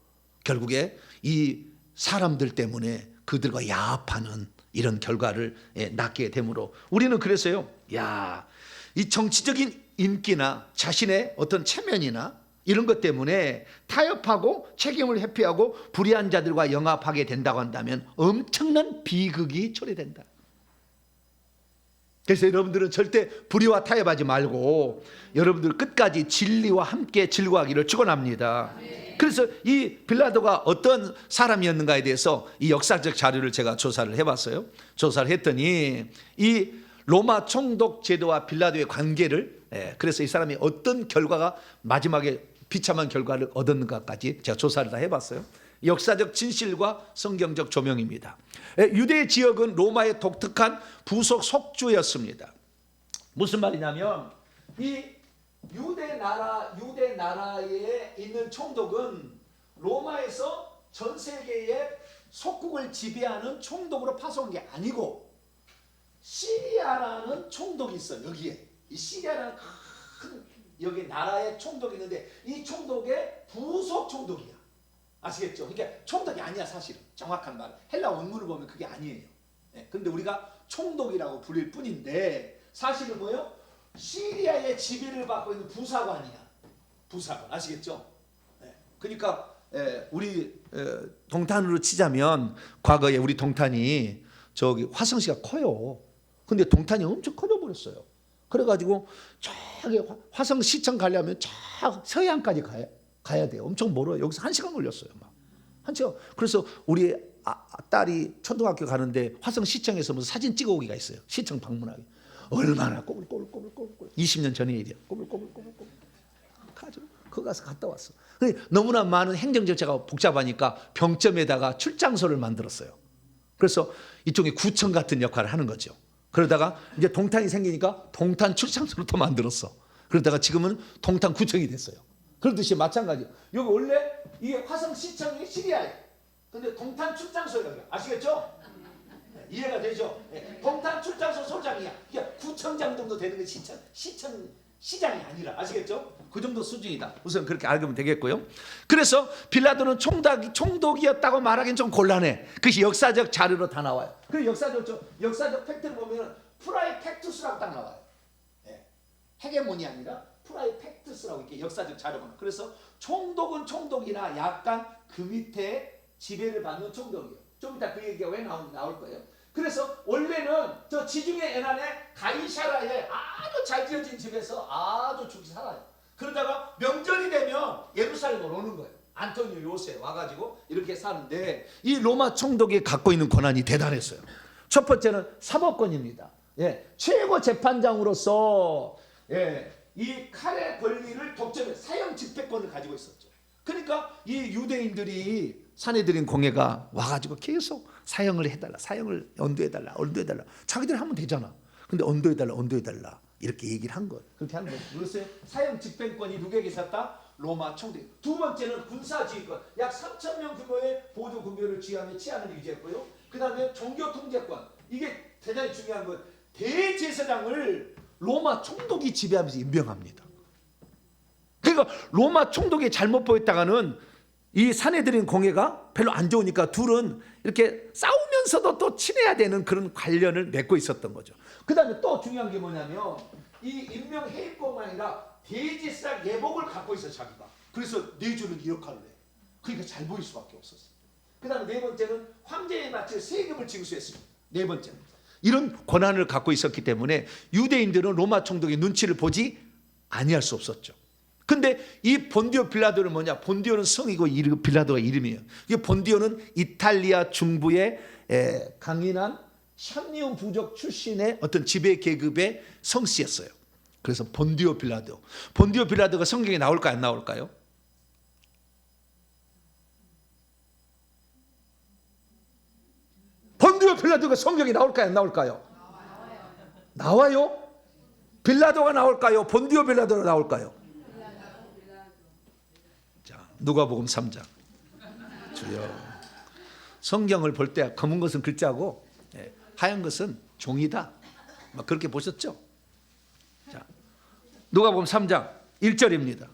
결국에 이 사람들 때문에 그들과 야합하는 이런 결과를 낳게 되므로, 우리는 그래서요, 이 정치적인 인기나 자신의 어떤 체면이나 이런 것 때문에 타협하고 책임을 회피하고 불의한 자들과 영합하게 된다고 한다면 엄청난 비극이 초래된다. 그래서 여러분들은 절대 불의와 타협하지 말고 여러분들 끝까지 진리와 함께 즐거워하기를 축원합니다. 그래서 이 빌라도가 어떤 사람이었는가에 대해서 이 역사적 자료를 제가 조사를 해봤어요. 조사를 했더니 이 로마 총독 제도와 빌라도의 관계를, 그래서 이 사람이 어떤 결과가 마지막에 비참한 결과를 얻었는가까지 제가 조사를 다 해봤어요. 역사적 진실과 성경적 조명입니다. 유대 지역은 로마의 독특한 부속 속주였습니다. 무슨 말이냐면 이 유대 나라에 있는 총독은 로마에서 전 세계의 속국을 지배하는 총독으로 파송한 게 아니고, 시리아라는 총독이 있어. 여기에 이 시리아라는 큰 여기 나라의 총독이 있는데 이 총독의 부속 총독이야. 아시겠죠? 그러니까 총독이 아니야. 사실은 정확한 말, 헬라 원문을 보면 그게 아니에요. 그런데 우리가 총독이라고 부릴 뿐인데 사실은 뭐예요? 시리아의 지배를 받고 있는 부사관이야. 부사관. 아시겠죠? 그러니까 우리 동탄으로 치자면 과거에 우리 동탄이 저기 화성시가 커요. 근데 동탄이 엄청 커져 버렸어요. 그래가지고 저기 화성시청 가려면 저 서해안까지 가야 돼요. 엄청 멀어요. 여기서 1시간 걸렸어요. 막 1시간. 그래서 우리 딸이 초등학교 가는데 화성시청에서 무슨 사진 찍어오기가 있어요. 시청 방문하기. 얼마나 꼬불꼬불 20년 전의 일이야. 꼬불꼬불 가지고 거기 가서 갔다 왔어. 너무나 많은 행정 절차가 복잡하니까 병점에다가 출장소를 만들었어요. 그래서 이쪽에 구청 같은 역할을 하는 거죠. 그러다가 이제 동탄이 생기니까 동탄 출장소를 또 만들었어. 그러다가 지금은 동탄구청이 됐어요. 그러듯이 마찬가지. 여기 원래 이게 화성시청이 시리아예요. 근데 동탄 출장소예요. 아시겠죠? 이해가 되죠? 동탄 출장소 소장이야. 그러니까 구청장 정도 되는 게 시장이 아니라. 아시겠죠? 그 정도 수준이다. 우선 그렇게 알면 되겠고요. 그래서 빌라도는 총독이었다고 말하기는 좀 곤란해. 그것이 역사적 자료로 다 나와요. 그 역사적 팩트를 보면 프라이 팩투스라고 딱 나와요. 헤게몬이 아니라 프라이팩트스라고 이렇게 역사적 자료가. 그래서 총독은 총독이나 약간 그 밑에 지배를 받는 총독이에요. 좀 이따 그 얘기가 왜 나올 거예요. 그래서 원래는 저 지중해 해안에 가이사라에 아주 잘 지어진 집에서 아주 죽이 살아요. 그러다가 명절이 되면 예루살렘으로 오는 거예요. 안토니오 요새 와가지고 이렇게 사는데, 이 로마 총독이 갖고 있는 권한이 대단했어요. 첫 번째는 사법권입니다. 최고 재판장으로서 이 칼의 권리를 독점해 사형 집행권을 가지고 있었죠. 그러니까 이 유대인들이 사내들인 공회가 와가지고 계속 사형을 해달라, 사형을 언도해달라, 언도해달라. 자기들 하면 되잖아. 근데 언도해달라, 언도해달라 이렇게 얘기를 한 거예요. 그렇게 하는 거예요. 그래서 사형 집행권이 누구에게 있었다? 로마 총독. 두 번째는 군사지휘권. 약 3,000명 규모의 보조 군비를 지휘하며 치안을 유지했고요. 그 다음에 종교 통제권. 이게 대단히 중요한 건 대제사장을 로마 총독이 지배하면서 임명합니다. 그러니까 로마 총독이 잘못 보였다가는 이 사내들인 공회가 별로 안 좋으니까 둘은 이렇게 싸우면서도 또 친해야 되는 그런 관련을 맺고 있었던 거죠. 그 다음에 또 중요한 게 뭐냐면 이 임명 해임권만 아니라 대제사장 예복을 갖고 있어 자기가. 그래서 내주는 이 역할을 해. 그러니까 잘 보일 수밖에 없었어요. 그 다음에 네 번째는 황제에 맞춰 세금을 징수했습니다. 네 번째는 이런 권한을 갖고 있었기 때문에 유대인들은 로마 총독의 눈치를 보지 아니할 수 없었죠. 근데 이 본디오 빌라도는 뭐냐? 본디오는 성이고 빌라도가 이름이에요. 이 본디오는 이탈리아 중부의 강인한 샴니온 부족 출신의 어떤 지배 계급의 성씨였어요. 그래서 본디오 빌라도가 성경에 나올까요, 안 나올까요? 본디오 빌라도가 성경에 나올까요, 안 나올까요? 나와요. 빌라도가 나올까요? 본디오 빌라도가 나올까요? 자, 누가복음 3장. 주여. 성경을 볼 때 검은 것은 글자고 하얀 것은 종이다. 막 그렇게 보셨죠? 자, 누가복음 3장 1절입니다.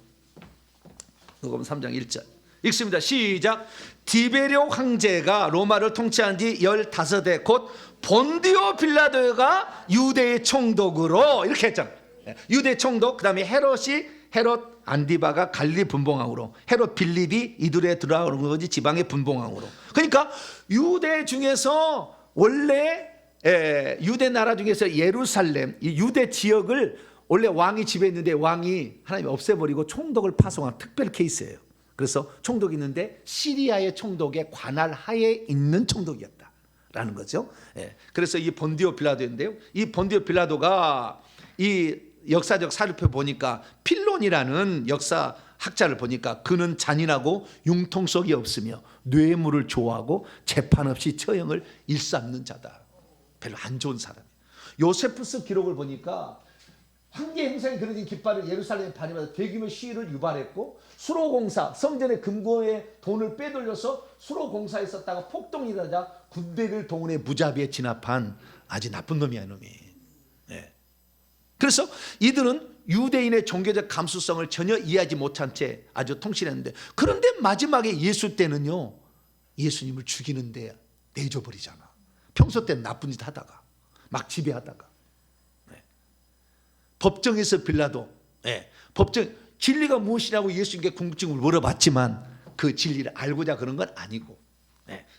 누가복음 3장 1절. 읽습니다. 시작. 디베rio 황제가 로마를 통치한 지 15해 곧 본디오 빌라도가 유대의 총독으로 이렇게 했잖아요. 유대 총독, 그 다음에 헤롯 안디바가 갈릴리 분봉왕으로, 헤롯 빌립이 이두레 드라우거지 지방의 분봉왕으로. 그러니까 유대 중에서 원래 유대 나라 중에서 예루살렘, 이 유대 지역을 원래 왕이 지배했는데 왕이 하나님이 없애버리고 총독을 파송한 특별 케이스예요. 그래서 총독이 있는데 시리아의 총독의 관할 하에 있는 총독이었다라는 거죠. 그래서 이 본디오 빌라도인데요. 이 본디오 빌라도가 이 역사적 사료표 보니까 필론이라는 역사 학자를 보니까 그는 잔인하고 융통성이 없으며 뇌물을 좋아하고 재판 없이 처형을 일삼는 자다. 별로 안 좋은 사람이에요. 요세푸스 기록을 보니까 황제 행성이 그려진 깃발을 예루살렘에 반입해서 대규모 시위를 유발했고 수로공사, 성전의 금고에 돈을 빼돌려서 수로공사에 썼다가 폭동이 일어나자 군대를 동원해 무자비에 진압한 아주 나쁜 놈이야, 놈이. 그래서 이들은 유대인의 종교적 감수성을 전혀 이해하지 못한 채 아주 통신했는데, 그런데 마지막에 예수 때는요, 예수님을 죽이는데 내줘버리잖아. 평소 때는 나쁜 짓 하다가 막 지배하다가 법정에서 빌라도 법정 진리가 무엇이냐고 예수님께 궁금증을 물어봤지만 그 진리를 알고자 그런 건 아니고,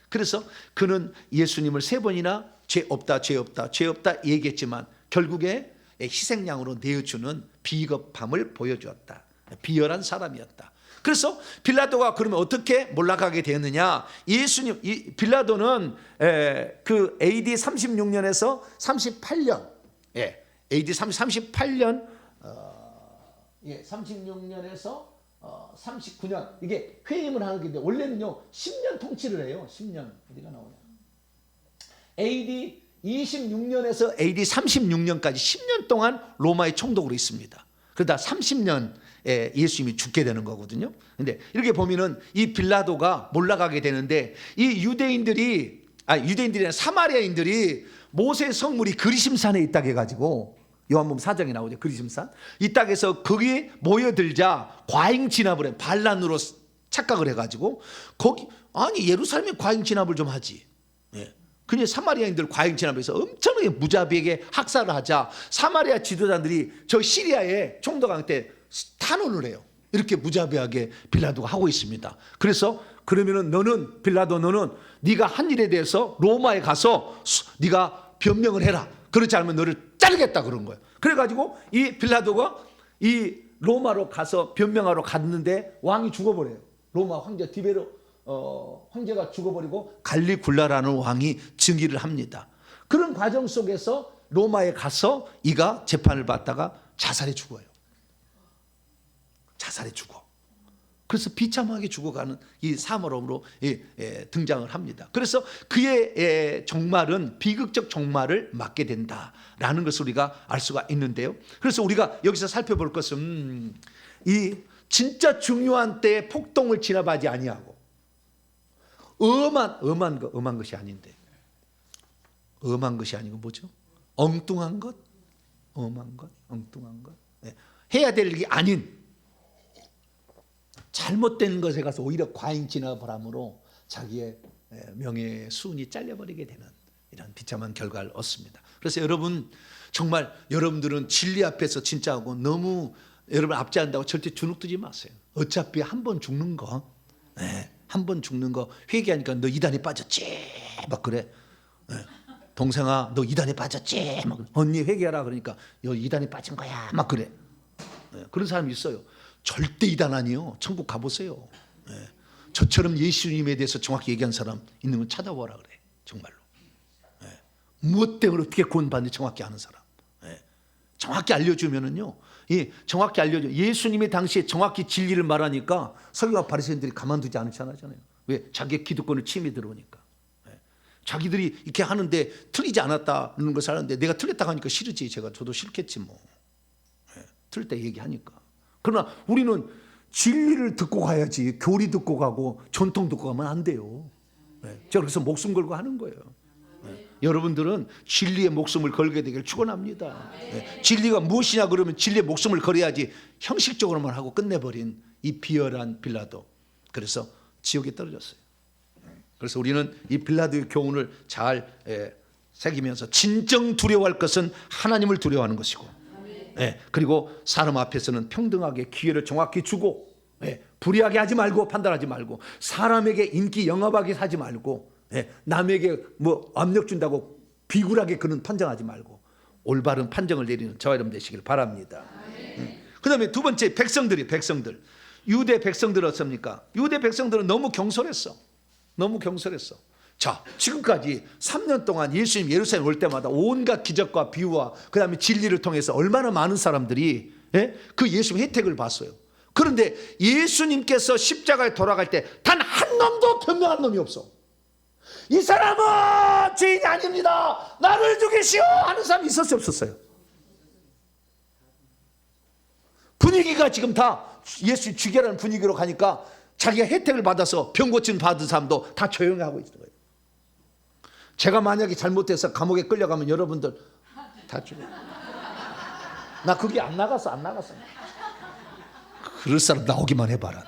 그래서 그는 예수님을 3번이나 죄 없다 죄 없다 죄 없다 얘기했지만 결국에 희생양으로 내어주는 비겁함을 보여주었다. 비열한 사람이었다. 그래서 빌라도가 그러면 어떻게 몰락하게 되었느냐? 예수님, 빌라도는 그 AD 36년에서 38년, AD 38년, 36년에서 39년 이게 회임을 하는 건데 원래는요 10년 통치를 해요. 10년 어디가 나오냐? AD 26년에서 AD 36년까지 10년 동안 로마의 총독으로 있습니다. 그러다 30년 예수님이 죽게 되는 거거든요. 근데 이렇게 보면은 이 빌라도가 몰락하게 되는데 이 유대인들이 아니라 사마리아인들이 모세 성물이 그리심산에 있다고 해가지고 요한복음 4장에 나오죠. 그리심산. 이 땅에서 거기에 모여들자 과잉 진압을 해. 반란으로 착각을 해가지고 거기 아니 예루살렘에 과잉 진압을 좀 하지. 그냥 사마리아인들 과잉 진압해서 엄청나게 무자비하게 학살을 하자 사마리아 지도자들이 저 시리아의 총독한테 탄원을 해요. 이렇게 무자비하게 빌라도가 하고 있습니다. 그래서 그러면은 너는 빌라도 너는 네가 한 일에 대해서 로마에 가서 네가 변명을 해라. 그렇지 않으면 너를 자르겠다 그런 거예요. 그래가지고 이 빌라도가 이 로마로 가서 변명하러 갔는데 왕이 죽어버려요. 로마 황제 디베로 황제가 죽어버리고 갈리굴라라는 왕이 즉위를 합니다. 그런 과정 속에서 로마에 가서 이가 재판을 받다가 자살해 죽어요. 자살해 죽어. 그래서 비참하게 죽어가는 이 사마로로 등장을 합니다. 그래서 그의 종말은 비극적 종말을 맞게 된다라는 것을 우리가 알 수가 있는데요. 그래서 우리가 여기서 살펴볼 것은 이 진짜 중요한 때에 폭동을 진압하지 아니하고 엄한 것이 아닌데, 엄한 것이 아니고 뭐죠? 엉뚱한 것, 엄한 것, 엉뚱한 것, 해야 될 일이 아닌 잘못된 것에 가서 오히려 과잉 진압을 함으로 자기의 명예 수운이 잘려버리게 되는 이런 비참한 결과를 얻습니다. 그래서 여러분 정말 여러분들은 진리 앞에서 진짜 하고 너무 여러분 압제한다고 절대 주눅들지 마세요. 어차피 한 번 죽는 거, 한 번 죽는 거 회개하니까 너 이단에 빠졌지 막 그래. 동생아 너 이단에 빠졌지 막 언니 회개하라 그러니까 너 이단에 빠진 거야 막 그래. 그런 사람이 있어요. 절대 이단 아니요. 천국 가보세요. 저처럼 예수님에 대해서 정확히 얘기한 사람 있는 건 찾아보라 그래. 정말로. 무엇 때문에 어떻게 구원받는지 정확히 아는 사람. 정확히 알려주면은요. 정확히 알려줘. 예수님이 당시에 정확히 진리를 말하니까 서기관 바리새인들이 가만두지 않잖아요. 왜? 자기의 기득권을 침해 들어오니까. 자기들이 이렇게 하는데 틀리지 않았다는 것을 하는데 내가 틀렸다고 하니까 싫으지. 저도 싫겠지 뭐. 틀릴 때 얘기하니까. 그러나 우리는 진리를 듣고 가야지 교리 듣고 가고 전통 듣고 가면 안 돼요. 제가 그래서 목숨 걸고 하는 거예요. 여러분들은 진리의 목숨을 걸게 되길 축원합니다. 진리가 무엇이냐 그러면 진리의 목숨을 걸어야지 형식적으로만 하고 끝내버린 이 비열한 빌라도. 그래서 지옥에 떨어졌어요. 그래서 우리는 이 빌라도의 교훈을 잘 새기면서 진정 두려워할 것은 하나님을 두려워하는 것이고 그리고 사람 앞에서는 평등하게 기회를 정확히 주고 불의하게 하지 말고 판단하지 말고 사람에게 인기 영합하게 하지 말고 남에게 뭐 압력 준다고 비굴하게 그는 판정하지 말고 올바른 판정을 내리는 저와 여러분 되시길 바랍니다. 그 다음에 두 번째 백성들. 유대 백성들 어떻습니까? 유대 백성들은 너무 경솔했어. 자, 지금까지 3년 동안 예수님 예루살렘 올 때마다 온갖 기적과 비유와 그 다음에 진리를 통해서 얼마나 많은 사람들이 그 예수님 혜택을 봤어요. 그런데 예수님께서 십자가에 돌아갈 때 단 한 놈도 변명한 놈이 없어. 이 사람은 죄인이 아닙니다. 나를 죽이시오 하는 사람이 있었어요, 없었어요? 분위기가 지금 다 예수 죽이라는 분위기로 가니까 자기가 혜택을 받아서 병 고침 받은 사람도 다 조용히 하고 있는 거예요. 제가 만약에 잘못해서 감옥에 끌려가면 여러분들 다 죽어요. 나 거기 안 나갔어. 그럴 사람 나오기만 해봐라.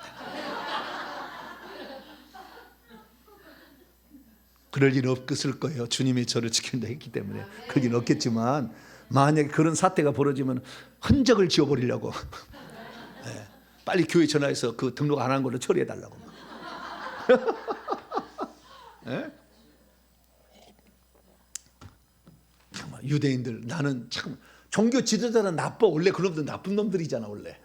그럴 일 없을 거예요. 주님이 저를 지킨다 했기 때문에 그럴 일 없겠지만 만약에 그런 사태가 벌어지면 흔적을 지워버리려고 빨리 교회 전화해서 그 등록 안 한 걸로 처리해달라고. 정말 유대인들 나는 참 종교 지도자는 나빠. 원래 그런 놈들 나쁜 놈들이잖아 원래.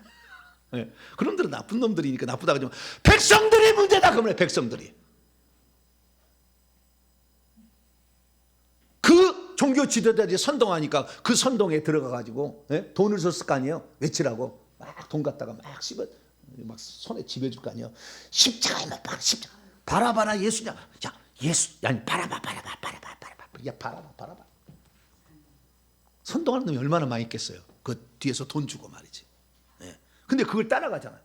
그런 놈들은 나쁜 놈들이니까 나쁘다고 하지만 백성들이 문제다 그러면 백성들이. 그 종교 지도자들이 선동하니까 그 선동에 들어가가지고 돈을 줬을 거 아니에요. 외치라고 막 돈 갖다가 막 씹어 막 손에 집어줄 거 아니에요. 십자가에 못 박아. 십자가 바라봐라 예수냐. 야 예수 아니 바라봐. 야 바라봐. 선동하는 놈이 얼마나 많이 있겠어요. 그 뒤에서 돈 주고 말이지. 근데 그걸 따라가잖아요.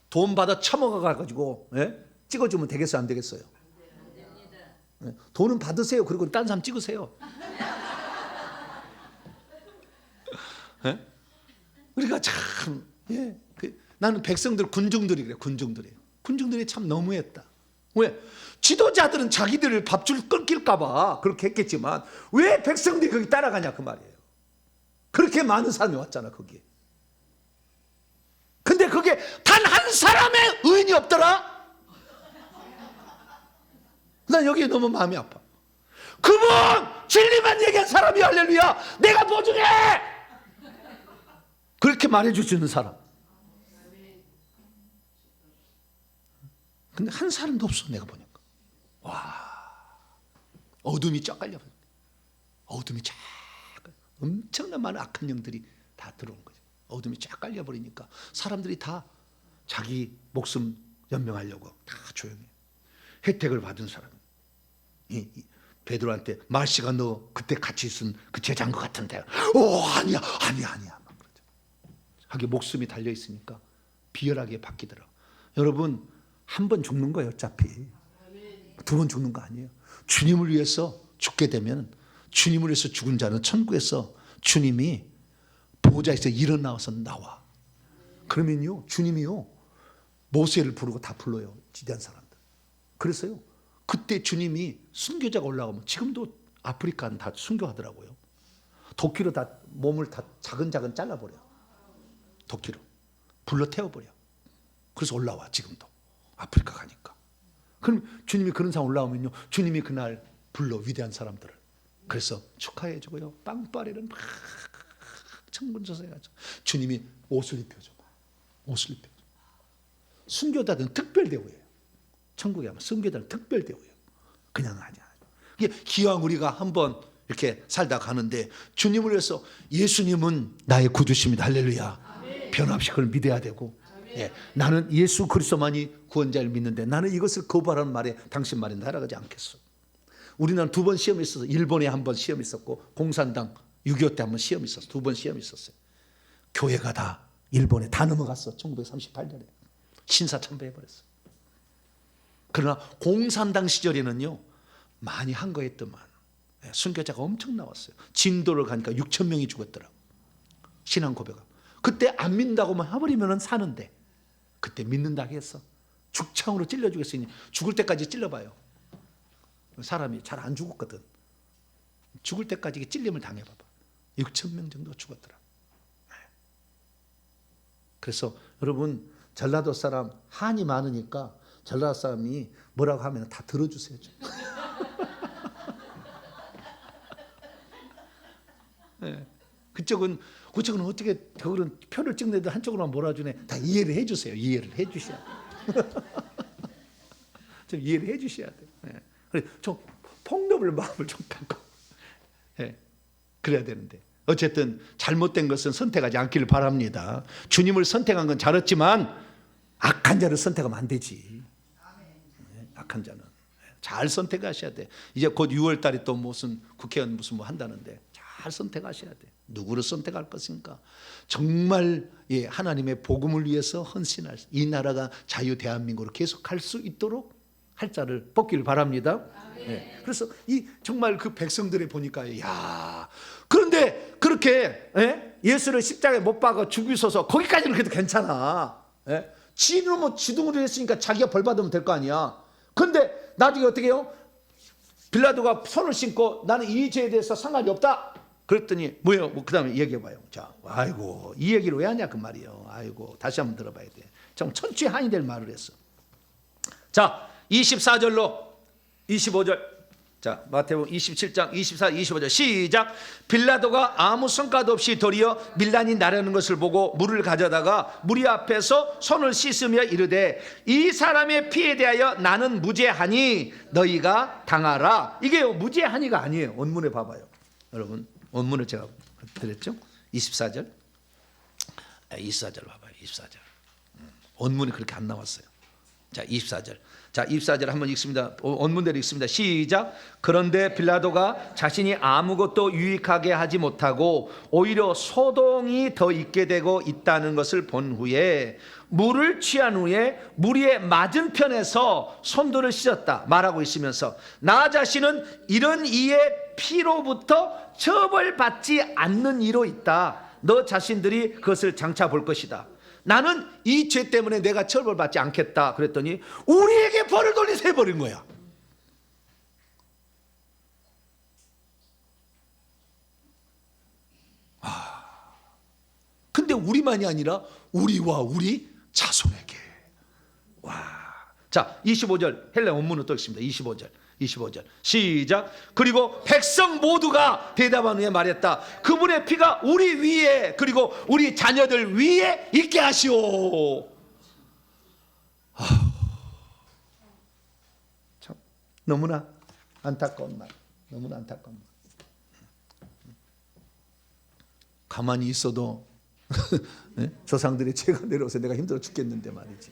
돈 받아 처먹어가지고 찍어주면 되겠어요, 안 되겠어요? 돈은 받으세요. 그리고 딴 사람 찍으세요. 우리가 참 나는 백성들 군중들이 그래. 군중들이 참 너무했다. 왜? 지도자들은 자기들을 밥줄 끊길까 봐 그렇게 했겠지만 왜 백성들이 거기 따라가냐 그 말이에요. 그렇게 많은 사람이 왔잖아 거기에. 사람의 의인이 없더라. 난 여기에 너무 마음이 아파. 그분 진리만 얘기한 사람이 할렐루야 내가 보증해 그렇게 말해줄 수 있는 사람. 근데 한 사람도 없어. 내가 보니까 어둠이 쫙 깔려버려. 어둠이 쫙 엄청난 많은 악한 영들이 다 들어온 거죠. 어둠이 쫙 깔려버리니까 사람들이 다 자기 목숨 연명하려고 다 조용해. 혜택을 받은 사람. 베드로한테 말씨가 너 그때 같이 있은 그 제자인 것 같은데 아니야 막 그러죠. 자기 목숨이 달려 있으니까 비열하게 바뀌더라고. 여러분 한 번 죽는 거예요. 어차피 두 번 죽는 거 아니에요. 주님을 위해서 죽게 되면 주님을 위해서 죽은 자는 천국에서 주님이 보좌에서 일어나서 나와. 그러면요 주님이요 모세를 부르고 다 불러요. 지대한 사람들. 그래서요 그때 주님이 순교자가 올라가면 지금도 아프리카는 다 순교하더라고요. 도끼로 다 몸을 다 자근자근 잘라버려. 도끼로 불러 태워버려. 그래서 올라와. 지금도 아프리카 가니까. 그럼 주님이 그런 상황 올라오면요 주님이 그날 불러 위대한 사람들을. 그래서 축하해주고요 빵빠레를 막 천군천사 해가지고 주님이 옷을 입혀줘. 옷을 입혀줘. 순교자들은 특별 대우예요. 천국에 가면 순교자는 특별 대우예요. 그냥 아니야. 기왕 우리가 한번 이렇게 살다 가는데 주님을 위해서 예수님은 나의 구주십니다. 할렐루야. 변함없이 그걸 믿어야 되고 나는 예수 그리스도만이 구원자를 믿는데 나는 이것을 거부하라는 말에 당신 말에 날아가지 않겠어. 우리나라는 두 번 시험이 있어서 일본에 한 번 시험이 있었고 공산당 6.25 때 한 번 시험이 있었어. 두 번 시험이 있었어요. 교회가 다 일본에 다 넘어갔어. 1938년에 신사참배해버렸어. 그러나 공산당 시절에는요 많이 한 거였더만 순교자가 엄청 나왔어요. 진도를 가니까 6천 명이 죽었더라고. 신앙 고백하고. 그때 안 믿는다고만 해버리면 사는데 그때 믿는다고 했어. 죽창으로 찔러 주겠으니 죽을 때까지 찔러봐요. 사람이 잘 안 죽었거든. 죽을 때까지 찔림을 당해봐봐. 6천 명 정도 죽었더라. 그래서 여러분 전라도 사람 한이 많으니까 전라도 사람이 뭐라고 하면 다 들어주세요. 그쪽은 어떻게 그런 표를 찍는데도 한쪽으로만 몰아주네. 다 이해를 해주세요. 이해를 해주셔야 돼. 좀 이해를 해주셔야 돼. 그래 좀 폭넓을 마음을 좀 갖고 그래야 되는데 어쨌든 잘못된 것은 선택하지 않기를 바랍니다. 주님을 선택한 건 잘했지만 악한 자를 선택하면 안 되지. 악한 자는 잘 선택하셔야 돼. 이제 곧 6월 달에 또 무슨 국회의원 무슨 뭐 한다는데 잘 선택하셔야 돼. 누구를 선택할 것인가? 정말 하나님의 복음을 위해서 헌신할 이 나라가 자유 대한민국으로 계속 갈 수 있도록 할 자를 뽑기를 바랍니다. 그래서 이 정말 그 백성들을 보니까 야 그런데 그렇게 예수를 십자가에 못 박아 죽이셔서 거기까지는 그래도 괜찮아. 지는 뭐 지둥으로 했으니까 자기가 벌 받으면 될 거 아니야. 근데 나중에 어떻게 해요? 빌라도가 손을 씻고 나는 이 죄에 대해서 상관이 없다. 그랬더니 뭐예요? 뭐 그다음에 얘기해봐요. 자, 아이고 이 얘기를 왜 하냐 그 말이에요. 아이고 다시 한번 들어봐야 돼. 좀 천추의 한이 될 말을 했어. 자, 24절로 25절. 자, 마태복음 27장 24, 25절 시작. 빌라도가 아무 성과도 없이 도리어 밀란이 나르는 것을 보고 물을 가져다가 무리 앞에서 손을 씻으며 이르되 이 사람의 피에 대하여 나는 무죄하니 너희가 당하라. 이게 무죄하니가 아니에요. 원문에 봐봐요. 여러분 원문을 제가 드렸죠. 24절 24절 봐봐요. 24절 원문이 그렇게 안 나왔어요. 자, 24절. 자, 24절 한번 읽습니다. 원문대로 읽습니다. 시작. 그런데 빌라도가 자신이 아무것도 유익하게 하지 못하고 오히려 소동이 더 있게 되고 있다는 것을 본 후에 물을 취한 후에 무리의 맞은편에서 손들을 씻었다 말하고 있으면서 나 자신은 이런 이의 피로부터 처벌받지 않는 이로 있다. 너 자신들이 그것을 장차 볼 것이다. 나는 이 죄 때문에 내가 처벌받지 않겠다 그랬더니 우리에게 벌을 돌리서 해버린 거야. 근데 우리만이 아니라 우리와 우리 자손에게 자, 25절 헬라 원문으로 또 있습니다. 25절 시작. 그리고 백성 모두가 대답한 후에 말했다. 그분의 피가 우리 위에 그리고 우리 자녀들 위에 있게 하시오. 참 너무나 안타까운 말. 너무나 안타까운 말. 가만히 있어도 조상들의 죄가 내려와서 내가 힘들어 죽겠는데 말이지.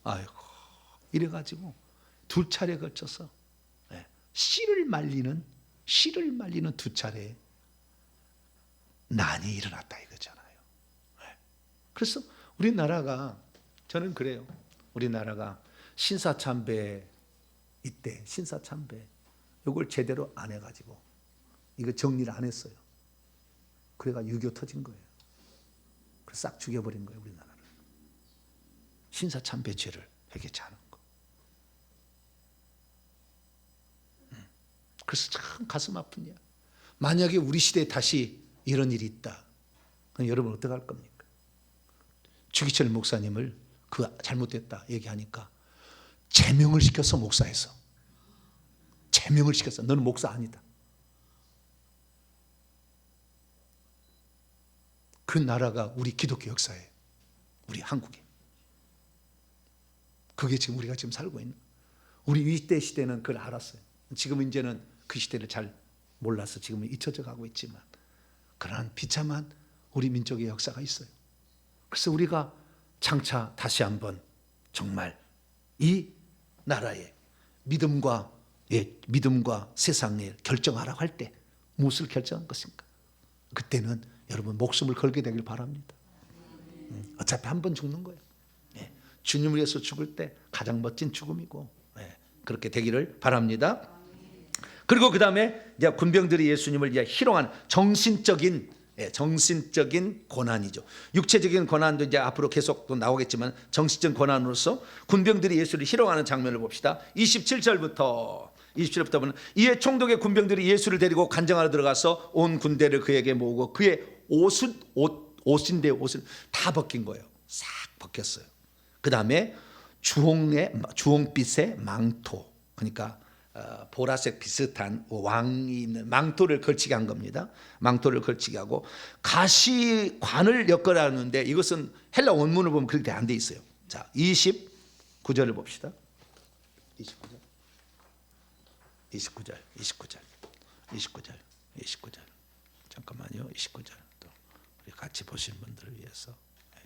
아이고, 이래가지고 두 차례 걸쳐서 씨를 말리는 두 차례 난이 일어났다 이거잖아요. 그래서 우리나라가, 저는 그래요. 우리나라가 신사참배 이때 신사참배 이걸 제대로 안 해가지고 이거 정리를 안 했어요. 그래가 6.25 터진 거예요. 그래서 싹 죽여버린 거예요, 우리나라를. 신사참배 죄를 회개치 않은 거. 그래서 참 가슴 아픈 일. 만약에 우리 시대에 다시 이런 일이 있다, 그럼 여러분 어떡할 겁니까? 주기철 목사님을 그 잘못됐다 얘기하니까 제명을 시켰어. 목사에서 제명을 시켰어. 너는 목사 아니다. 그 나라가 우리 기독교 역사에, 우리 한국에. 그게 지금 우리가 지금 살고 있는. 우리 이때 시대는 그걸 알았어요. 지금 이제는 그 시대를 잘 몰라서 지금은 잊혀져 가고 있지만, 그러한 비참한 우리 민족의 역사가 있어요. 그래서 우리가 장차 다시 한번 정말 이 나라의 믿음과 세상을 결정하라고 할 때 무엇을 결정한 것인가? 그때는 여러분 목숨을 걸게 되길 바랍니다. 어차피 한 번 죽는 거예요. 주님을 위해서 죽을 때 가장 멋진 죽음이고, 그렇게 되기를 바랍니다. 그리고 그 다음에 이제 군병들이 예수님을 이제 희롱하는 정신적인 고난이죠. 육체적인 고난도 이제 앞으로 계속 또 나오겠지만, 정신적 고난으로서 군병들이 예수를 희롱하는 장면을 봅시다. 27절부터 보면, 이에 총독의 군병들이 예수를 데리고 간정하러 들어가서 온 군대를 그에게 모으고 그의 옷은 다 벗긴 거예요. 싹 벗겼어요. 그 다음에 주홍빛의 망토, 그러니까 보라색 비슷한 왕이 있는 망토를 걸치게 한 겁니다. 망토를 걸치게 하고 가시관을 엮으라는데, 이것은 헬라 원문을 보면 그렇게 안 돼 있어요. 자, 29절을 봅시다. 29절. 잠깐만요. 29절. 또 우리 같이 보신 분들을 위해서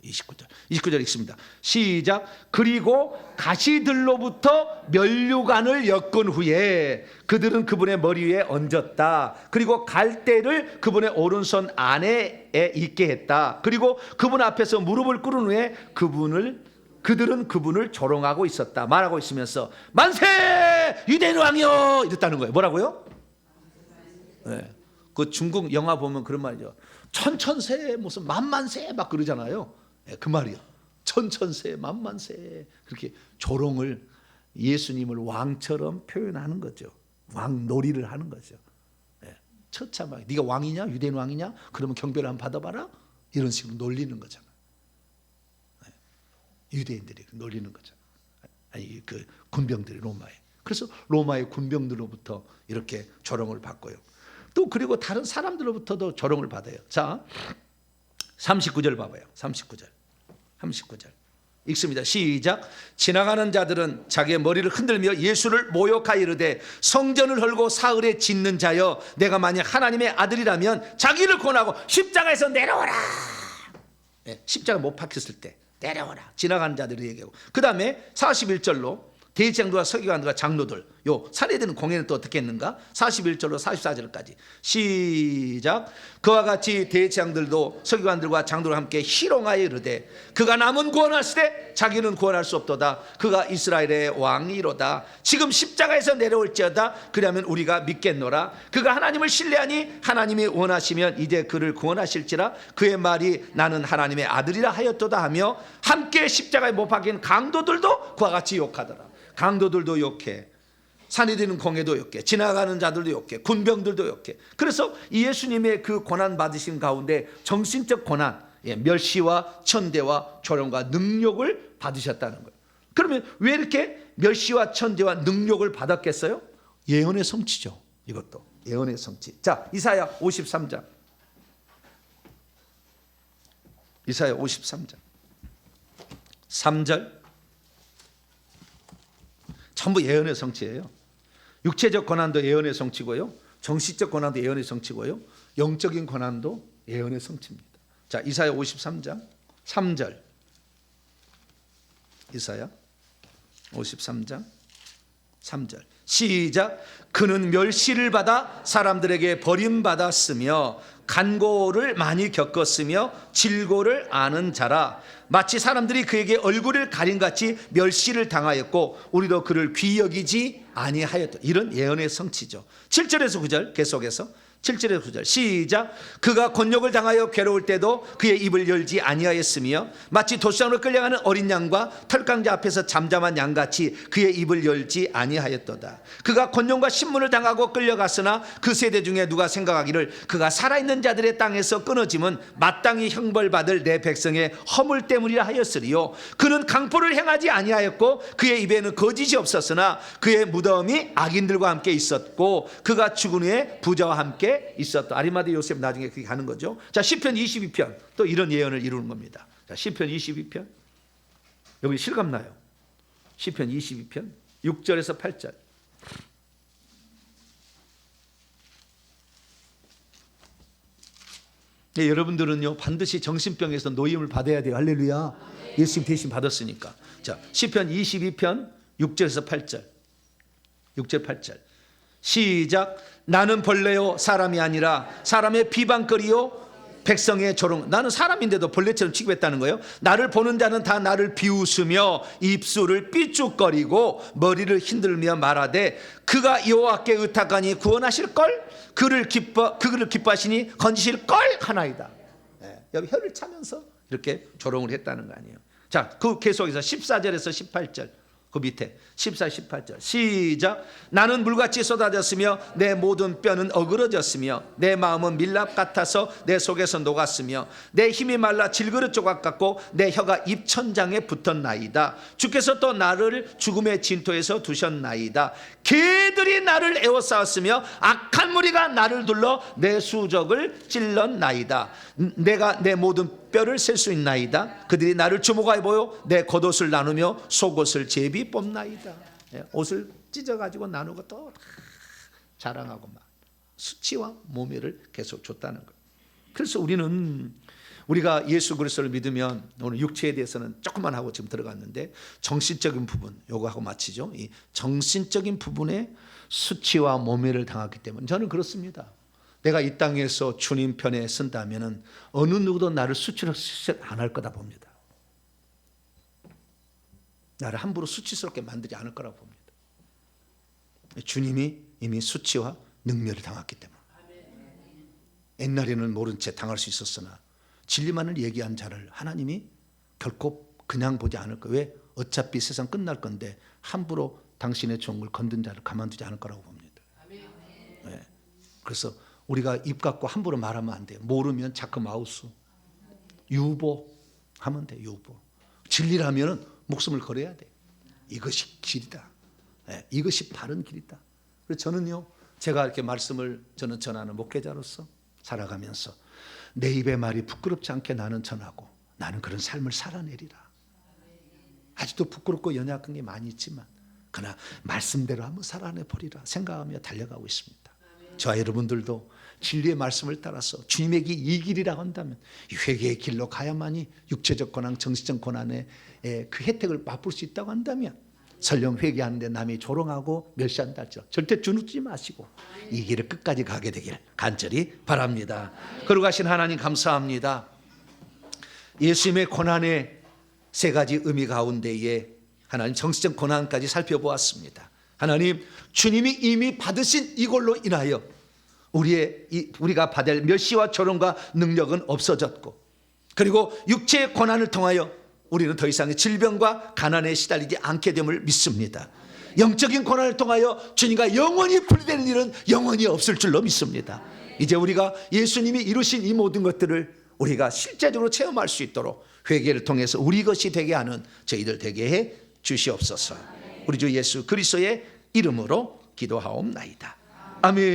29절 읽습니다. 시작. 그리고 가시들로부터 면류관을 엮은 후에 그들은 그분의 머리 위에 얹었다. 그리고 갈대를 그분의 오른손 안에 있게 했다. 그리고 그분 앞에서 무릎을 꿇은 후에 그들은 그분을 조롱하고 있었다. 말하고 있으면서 만세 유대인 왕이여 이랬다는 거예요. 뭐라고요? 그 중국 영화 보면 그런 말이죠. 천천세 무슨 만만세 막 그러잖아요. 그 말이요. 천천세 만만세, 그렇게 조롱을, 예수님을 왕처럼 표현하는 거죠. 왕놀이를 하는 거죠. 처참하게 네가 왕이냐, 유대인 왕이냐, 그러면 경배를 한번 받아봐라, 이런 식으로 놀리는 거잖아요. 유대인들이 놀리는 거잖아요. 아니 그 군병들이 로마에. 그래서 로마의 군병들로부터 이렇게 조롱을 받고요. 또 그리고 다른 사람들로부터도 조롱을 받아요. 자, 39절 봐봐요. 39절 읽습니다. 시작. 지나가는 자들은 자기의 머리를 흔들며 예수를 모욕하여 이르되, 성전을 헐고 사흘에 짓는 자여, 내가 만약 하나님의 아들이라면 자기를 권하고 십자가에서 내려오라. 십자가 못 박혔을 때 내려오라. 지나가는 자들이 얘기하고, 그 다음에 41절로 대제장들과 서기관들과 장로들, 요 살해되는 공회는 또 어떻게 했는가? 41절로 44절까지 시작. 그와 같이 대제장들도 서기관들과 장로들과 함께 희롱하여 이르되, 그가 남은 구원하시되 자기는 구원할 수 없도다. 그가 이스라엘의 왕이로다. 지금 십자가에서 내려올지어다. 그러면 우리가 믿겠노라. 그가 하나님을 신뢰하니 하나님이 원하시면 이제 그를 구원하실지라. 그의 말이 나는 하나님의 아들이라 하였도다 하며, 함께 십자가에 못 박힌 강도들도 그와 같이 욕하더라. 강도들도 욕해, 산이되는 공회도 욕해, 지나가는 자들도 욕해, 군병들도 욕해. 그래서 예수님의 그 고난 받으신 가운데 정신적 고난, 멸시와 천대와 조롱과 능욕을 받으셨다는 거예요. 그러면 왜 이렇게 멸시와 천대와 능력을 받았겠어요? 예언의 성취죠. 이것도 예언의 성취. 자, 이사야 53장. 이사야 53장 3절. 전부 예언의 성취예요. 육체적 고난도 예언의 성취고요, 정신적 고난도 예언의 성취고요, 영적인 고난도 예언의 성취입니다. 자, 이사야 53장 3절. 이사야 53장 3절 시작. 그는 멸시를 받아 사람들에게 버림받았으며 간고를 많이 겪었으며 질고를 아는 자라. 마치 사람들이 그에게 얼굴을 가림같이 멸시를 당하였고 우리도 그를 귀히 여기지 아니하였다. 이런 예언의 성취죠. 7절에서 9절 계속해서 7절에서 9절 시작. 그가 곤욕을 당하여 괴로울 때도 그의 입을 열지 아니하였으며 마치 도시장으로 끌려가는 어린 양과 털강자 앞에서 잠잠한 양같이 그의 입을 열지 아니하였도다. 그가 곤욕과 신문을 당하고 끌려갔으나 그 세대 중에 누가 생각하기를 그가 살아있는 자들의 땅에서 끊어짐은 마땅히 형벌받을 내 백성의 허물 때문이라 하였으리요. 그는 강포를 행하지 아니하였고 그의 입에는 거짓이 없었으나 그의 무덤이 악인들과 함께 있었고 그가 죽은 후에 부자와 함께 있었다. 아리마대 요셉 나중에 그렇게 가는 거죠. 자, 시편 22편 또 이런 예언을 이루는 겁니다. 자, 시편 22편 여기 실감나요? 시편 22편 6절에서 8절. 네, 여러분들은요 반드시 정신병에서 노임을 받아야 돼요. 할렐루야. 예수님 대신 받았으니까. 자, 시편 22편 6절에서 8절. 6절 8절 시작. 나는 벌레요 사람이 아니라 사람의 비방거리요 백성의 조롱. 나는 사람인데도 벌레처럼 취급했다는 거예요. 나를 보는 자는 다 나를 비웃으며 입술을 삐죽거리고 머리를 흔들며 말하되 그가 여호와께 의탁하니 구원하실걸, 그를 기뻐하시니 건지실걸 하나이다. 여기 혀를 차면서 이렇게 조롱을 했다는 거 아니에요. 자, 그 계속해서 14절에서 18절 그 밑에 14, 18절 시작. 나는 물같이 쏟아졌으며 내 모든 뼈는 어그러졌으며 내 마음은 밀랍 같아서 내 속에서 녹았으며 내 힘이 말라 질그릇 조각 같고 내 혀가 입천장에 붙었나이다. 주께서 또 나를 죽음의 진토에서 두셨나이다. 개들이 나를 에워싸웠으며 악한 무리가 나를 둘러 내 수적을 찔렀나이다. 내가 내 모든 뼈를 셀 수 있나이다. 그들이 나를 주목하여 보여 내 겉옷을 나누며 속옷을 제비 뽑나이다. 옷을 찢어가지고 나누고 또 자랑하고 막 수치와 모멸을 계속 줬다는 거예요. 그래서 우리가 예수 그리스도를 믿으면 오늘 육체에 대해서는 조금만 하고 지금 들어갔는데 정신적인 부분 요거 하고 마치죠. 이 정신적인 부분에 수치와 모멸을 당했기 때문에 저는 그렇습니다. 내가 이 땅에서 주님 편에 쓴다면 어느 누구도 나를 수치스럽게 안 할 거다 봅니다. 나를 함부로 수치스럽게 만들지 않을 거라고 봅니다. 주님이 이미 수치와 능멸을 당했기 때문에. 옛날에는 모른 채 당할 수 있었으나 진리만을 얘기한 자를 하나님이 결코 그냥 보지 않을 거예요. 왜? 어차피 세상 끝날 건데 함부로 당신의 종을 건든 자를 가만두지 않을 거라고 봅니다. 네. 그래서 우리가 입 갖고 함부로 말하면 안 돼요. 모르면 자크 마우스 유보하면 돼요. 유보. 진리라면 목숨을 걸어야 돼요. 이것이 길이다. 네. 이것이 바른 길이다. 그래서 저는요, 제가 이렇게 말씀을 저는 전하는 목회자로서 살아가면서 내 입의 말이 부끄럽지 않게 나는 전하고 나는 그런 삶을 살아내리라. 아직도 부끄럽고 연약한 게 많이 있지만 그러나 말씀대로 한번 살아내버리라 생각하며 달려가고 있습니다. 저와 여러분들도 진리의 말씀을 따라서 주님에게 이 길이라고 한다면 이 회개의 길로 가야만이 육체적 고난, 정신적 고난의 그 혜택을 맛볼 수 있다고 한다면 설령 회개하는데 남이 조롱하고 멸시한다 할지라도 절대 주눅지 마시고 이 길을 끝까지 가게 되길 간절히 바랍니다. 거룩하신 하나님 감사합니다. 예수님의 고난의 세 가지 의미 가운데에 하나님 정신적 고난까지 살펴보았습니다. 하나님, 주님이 이미 받으신 이걸로 인하여 우리가 받을 멸시와 조롱과 능력은 없어졌고, 그리고 육체의 고난을 통하여 우리는 더 이상의 질병과 가난에 시달리지 않게 됨을 믿습니다. 영적인 고난을 통하여 주님과 영원히 분리되는 일은 영원히 없을 줄로 믿습니다. 이제 우리가 예수님이 이루신 이 모든 것들을 우리가 실제적으로 체험할 수 있도록 회개를 통해서 우리 것이 되게 하는 저희들 되게 해 주시옵소서. 우리 주 예수 그리스도의 이름으로 기도하옵나이다. 아멘.